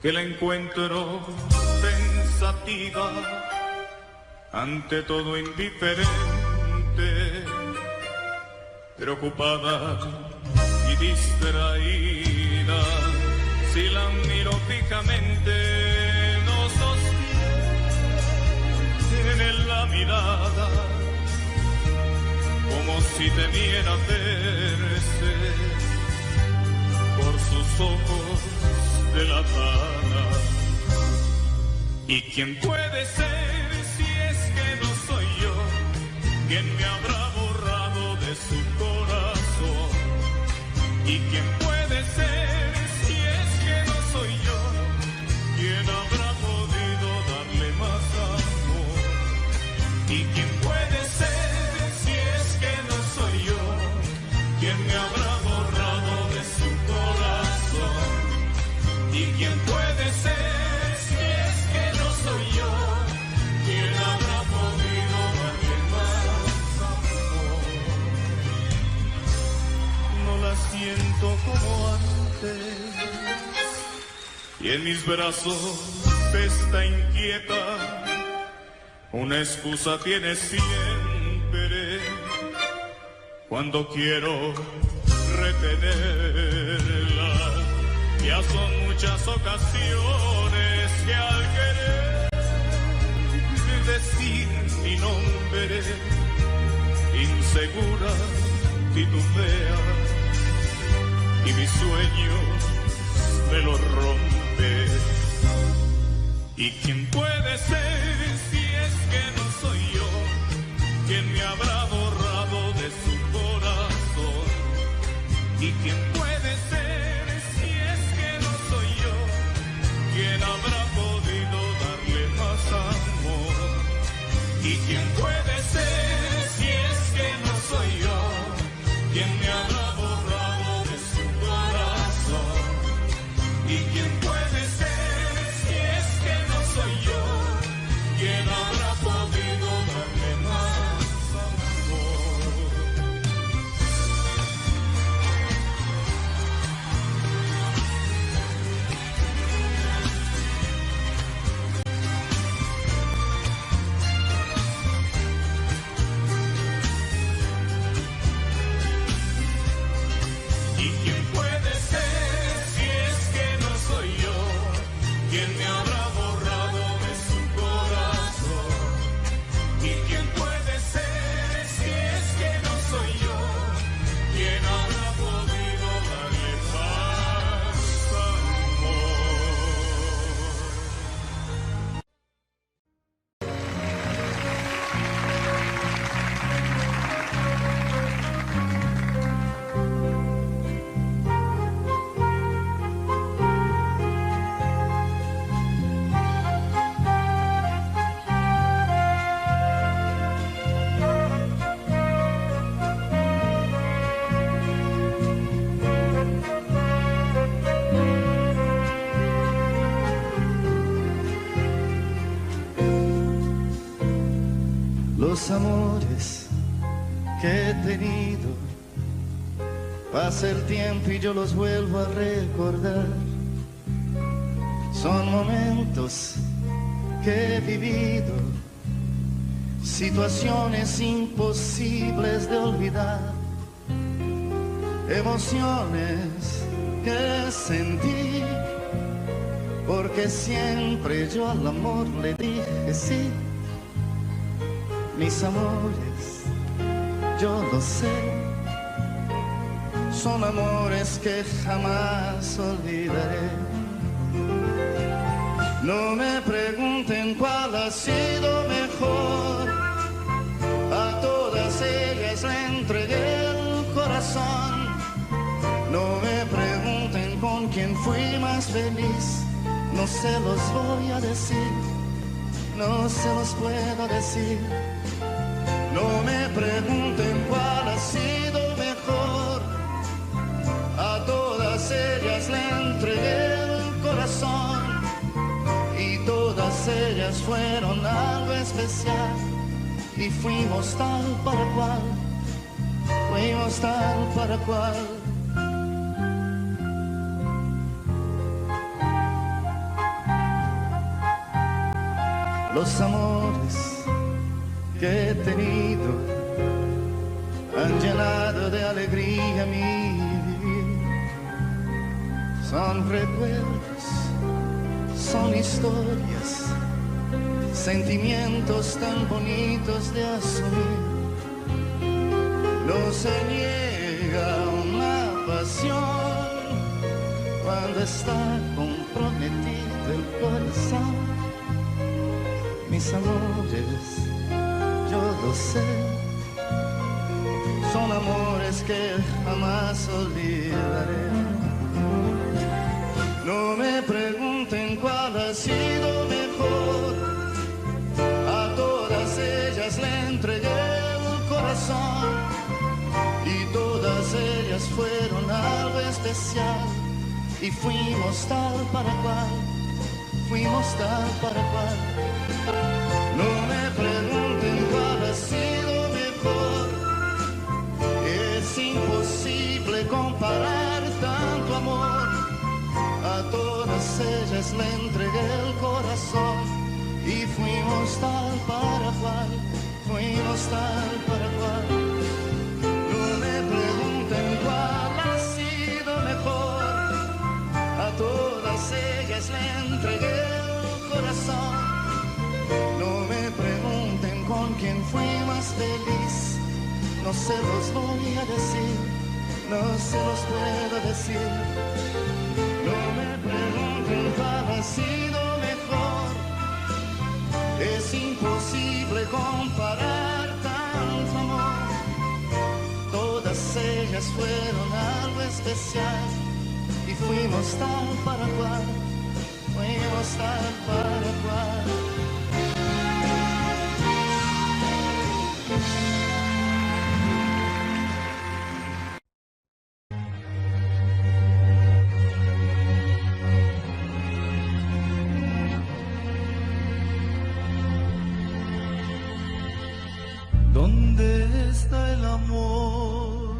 Speaker 2: Que la encuentro pensativa, ante todo indiferente, preocupada y distraída. Si la miro fijamente, no sostiene la mirada, como si temiera verse por sus ojos de la pala. ¿Y quién puede ser si es que no soy yo? ¿Quién me habrá borrado de su corazón? ¿Y quién puede ser si es que no soy yo? ¿Quién habrá podido darle más amor? ¿Y quién puede ser si es que no soy yo? ¿Quién me habrá borrado de su corazón? ¿Y quién puede ser si es que no soy yo? ¿Quién habrá podido darle más amor? No la siento como antes, y en mis brazos está inquieta. Una excusa tiene siempre cuando quiero retenerla. Ya son muchas ocasiones que al querer decir mi nombre, insegura titubea y mis sueños me lo rompe. ¿Y quién puede ser si es que no soy yo? ¿Quién me habrá borrado de su corazón? ¿Y quién puede ser si es que no soy yo? ¿Quién habrá podido darle más amor? ¿Y quién puede ser si es que no soy yo? ¿Quién me habrá borrado de su corazón? ¿Y quién puede ser si es que no soy yo?
Speaker 10: Los amores que he tenido, pasa el tiempo y yo los vuelvo a recordar. Son momentos que he vivido, situaciones imposibles de olvidar, emociones que sentí, porque siempre yo al amor le dije sí. Mis amores, yo lo sé, son amores que jamás olvidaré. No me pregunten cuál ha sido mejor, a todas ellas le entregué el corazón. No me pregunten con quién fui más feliz, no se los voy a decir, no se los puedo decir. No me pregunten cuál ha sido mejor, a todas ellas le entregué el corazón. Y todas ellas fueron algo especial, y fuimos tal para cual, fuimos tal para cual. Los amores que he tenido han llenado de alegría mi vivir. Son recuerdos, son historias, sentimientos tan bonitos de asumir. No se niega una pasión cuando está comprometido el corazón. Mis amores, yo lo sé, son amores que jamás olvidaré. No me pregunten cuál ha sido mejor, a todas ellas le entregué el corazón. Y todas ellas fueron algo especial, y fuimos tal para cual, fuimos tal para cual. No me pregunten cuál ha sido mejor, es imposible comparar tanto amor. A todas ellas le entregué el corazón, y fuimos tal para cual, fuimos tal para cual. No me pregunten cuál ha sido mejor, a todas ellas le entregué el corazón. No me pregunten con quién fui más feliz, no se los voy a decir, no se los puedo decir. No me pregunten cuál ha sido mejor, es imposible comparar tanto amor. Todas ellas fueron algo especial, y fuimos tal para cual, fuimos tal para cual.
Speaker 11: ¿Dónde está el amor?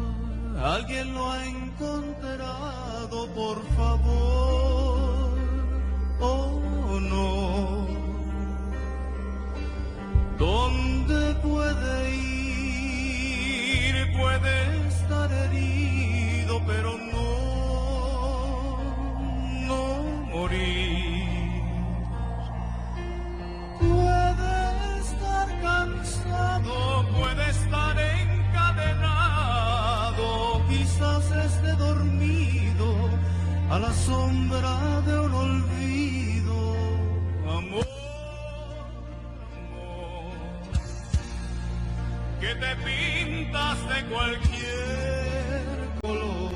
Speaker 11: ¿Alguien lo ha encontrado, por favor? ¿O no? ¿Dónde puede ir? Puede estar herido, pero no morir. Puede estar cansado, puede estar encadenado, quizás esté dormido a la sombra de un olvido. Amor, amor, que te pintas de cualquier color,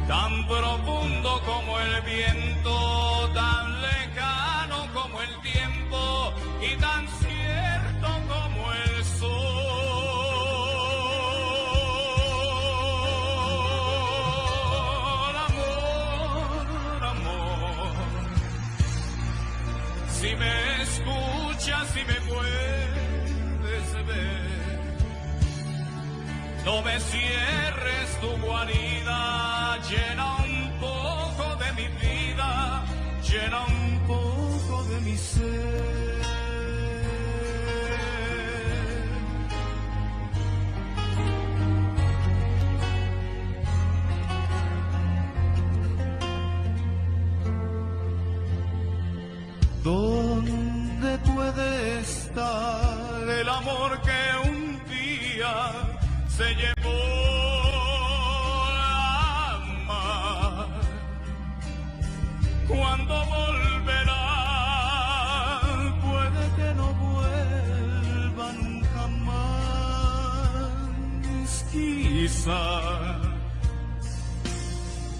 Speaker 11: tan profundo como el viento, tan lejano como el tiempo y tan cierto como el sol. Amor, amor, si me escuchas, si me puedes
Speaker 1: No me cierres tu guarida, llena un poco de mi vida, llena un poco de mi ser. ¿Dónde puede estar el amor que un día se llevó a amar? ¿Cuándo volverá? Puede que no vuelva nunca más. Quizá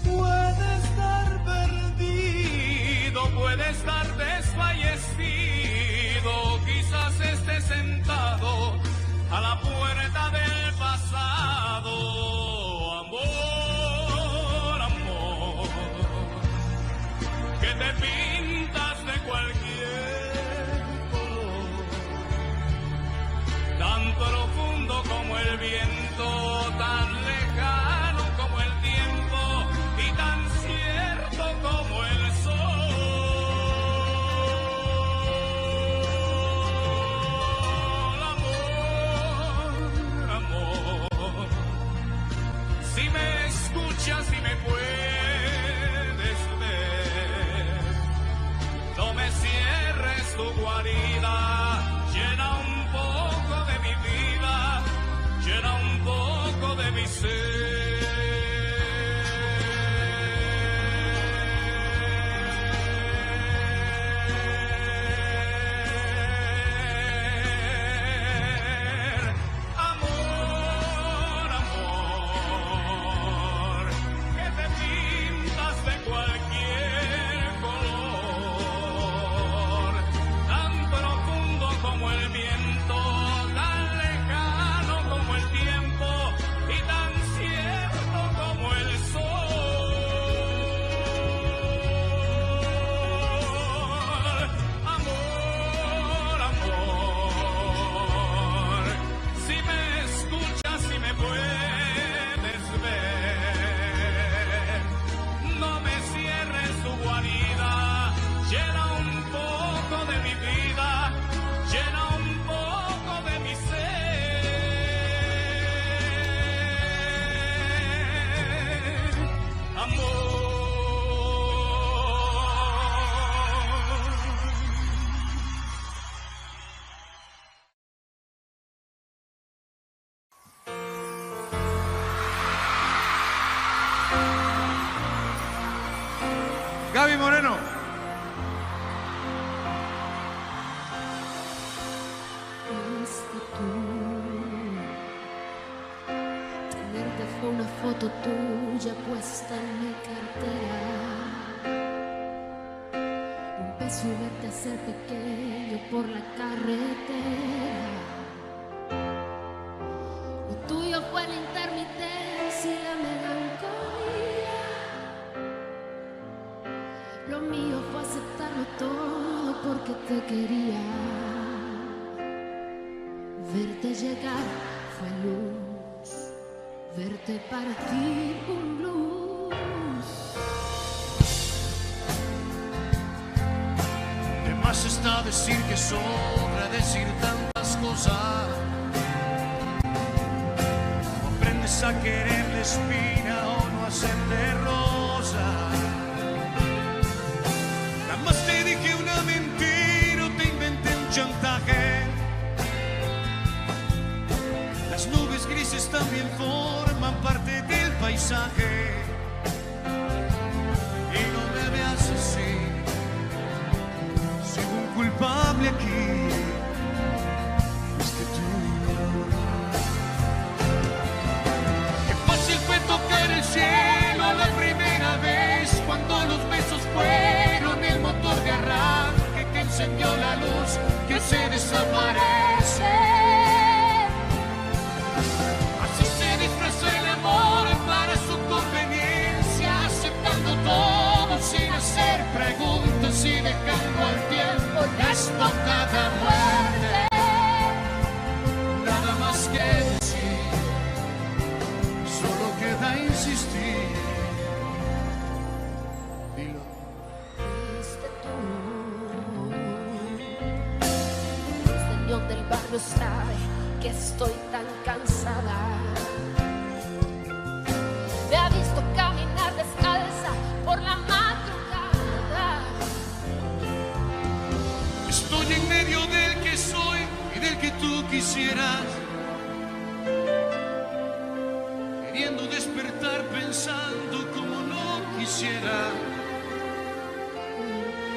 Speaker 1: puede estar perdido, puede estar desfallecido, quizás esté sentado a la puerta del pasado. Amor, amor, que te pintas de cualquier color, tan profundo como el viento, tan lejano como el tiempo y tan cierto como el sol. Si me escuchas y me puedes ver, no me cierres tu guarida, llena un poco de mi vida, llena un poco de mi ser.
Speaker 12: Gaby Moreno.
Speaker 13: Tenerte fue una foto tuya puesta en mi cartera. Un beso y verte hacer pequeño por la carretera. Lo tuyo fue la intermitencia y la melancolía. Lo mío fue aceptarlo todo porque te quería. Verte llegar fue luz, verte partir un blues.
Speaker 3: De más está decir que sobra decir tantas cosas. No aprendes a querer la espina o no hacerle rosa. Jamás te dije una mentira o te inventé un chantaje. Las nubes grises también forman parte del paisaje. Y no me veas así, soy un culpable aquí. Fuiste tú. Qué fácil fue tocar el cielo la primera vez, cuando los besos fueron el motor de arranque que encendió la luz que se desaparece. Así se disfraza el amor para su conveniencia, aceptando todo sin hacer preguntas y dejando al tiempo la estocada. Dilo.
Speaker 13: Fuiste tú. El señor del barrio sabe que estoy tan cansada. Me ha visto caminar descalza por la madrugada.
Speaker 3: Estoy en medio del que soy y del que tú quisieras, queriendo despertar pensando como no quisiera.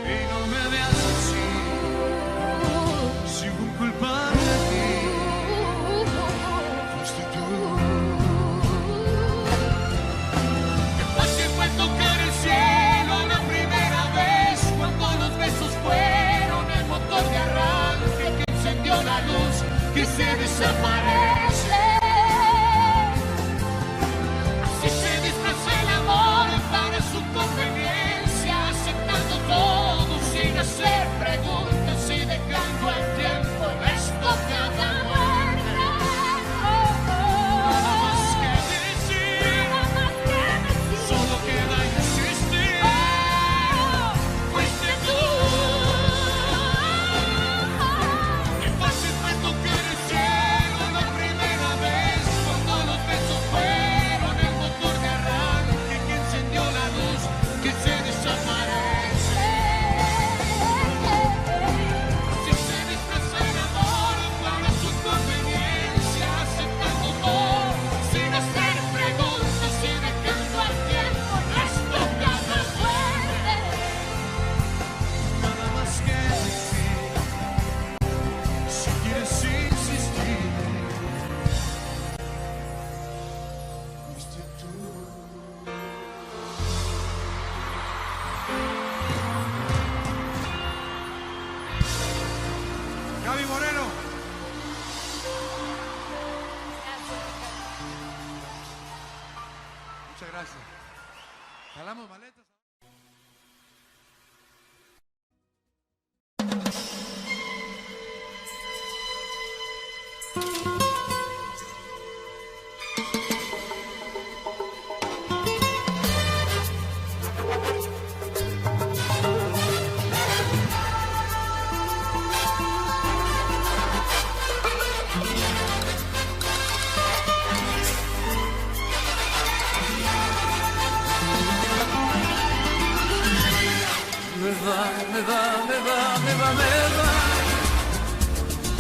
Speaker 3: Y no me veas así, sigo culpable de ti. Fuiste tú. Qué fácil fue tocar el cielo la primera vez, cuando los besos fueron el motor de arranque que encendió la luz que se desaparece. Así se disfraza el amor para su conveniencia, aceptando todo sin hacer preguntas y dejando al tiempo esto cada muerte. Nada más que decir, solo queda insistir. Fuiste tú. Qué fácil fue tocar el cielo la primera vez, cuando los besos fueron el motor de arranque que encendió la luz que se desaparece. Así se disfraza el amor para su conveniencia, aceptando todo sin hacer preguntas y dejando al tiempo esto cada muerte. Nada más que decir, si quieres insistir, fuiste tú.
Speaker 12: Gaby Moreno. Muchas gracias. Jalamos maletas.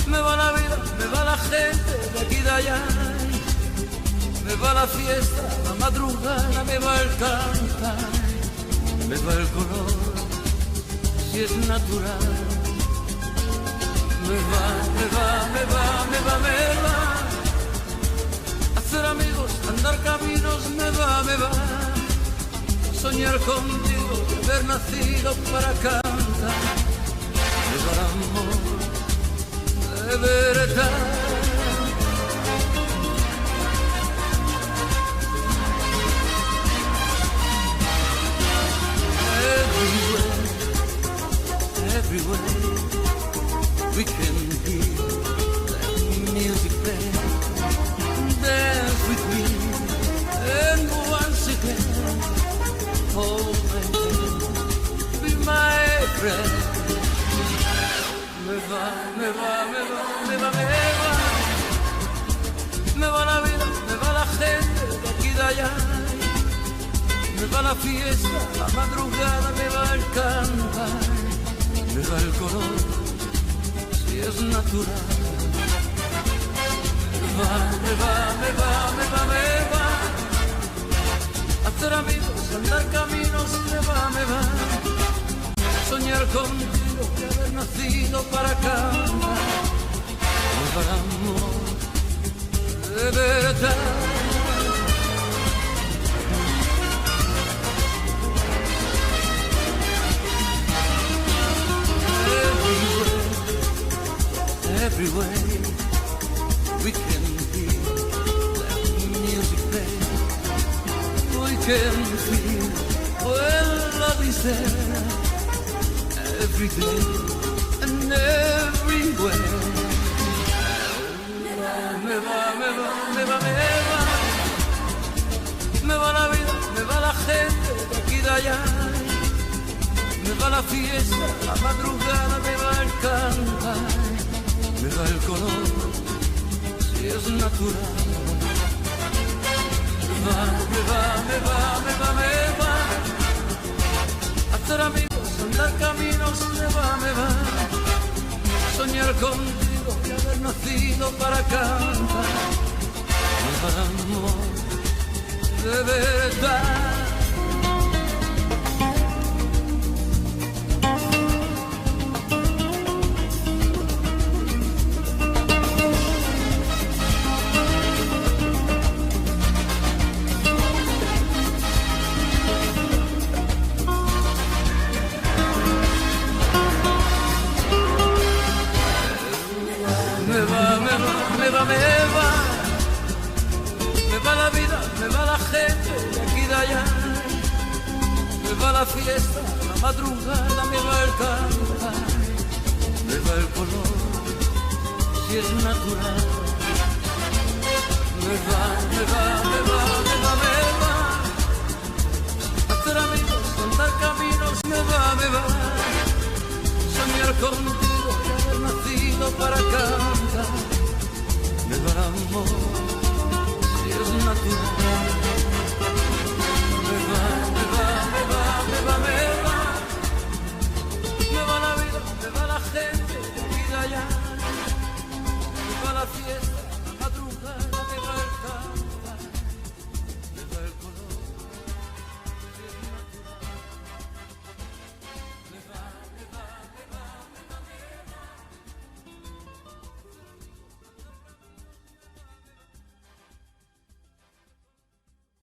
Speaker 7: Me va la vida, me va la gente de aquí de allá. Me va la fiesta, la madrugada, me va el cantar, me va el color, si es natural. Me va. Hacer amigos, andar caminos, me va. Soñar contigo, haber nacido para cantar. Me va el amor de verdad. Everywhere we can hear that music play. Dance with me, and once again, hold my hand, be my friend. Me va la vida, me va la gente de aquí de allá. Me va la fiesta, la madrugada, me va el cantar, me va el color, si es natural. Me va. Hacer amigos, andar caminos, me va. Soñar contigo, que haber nacido para cantar. Me va el amor de verdad. Everywhere we can hear that music play. We can feel when love is there. Every day and everywhere. Me va la vida, me va la gente de aquí de allá. la fiesta, la madrugada me va el cantar, me va el color, si es natural. Me va. Hacer amigos, andar caminos, me va. Soñar contigo y haber nacido para cantar. Me va amor, de verdad. Me va la vida, me va la gente de aquí y de allá, me va la fiesta, la madrugada, me va el cantar, me va el color, si es natural. Me va. Hacer amigos, andar caminos, me va. Soñar contigo y haber nacido para cantar. Me va el amor,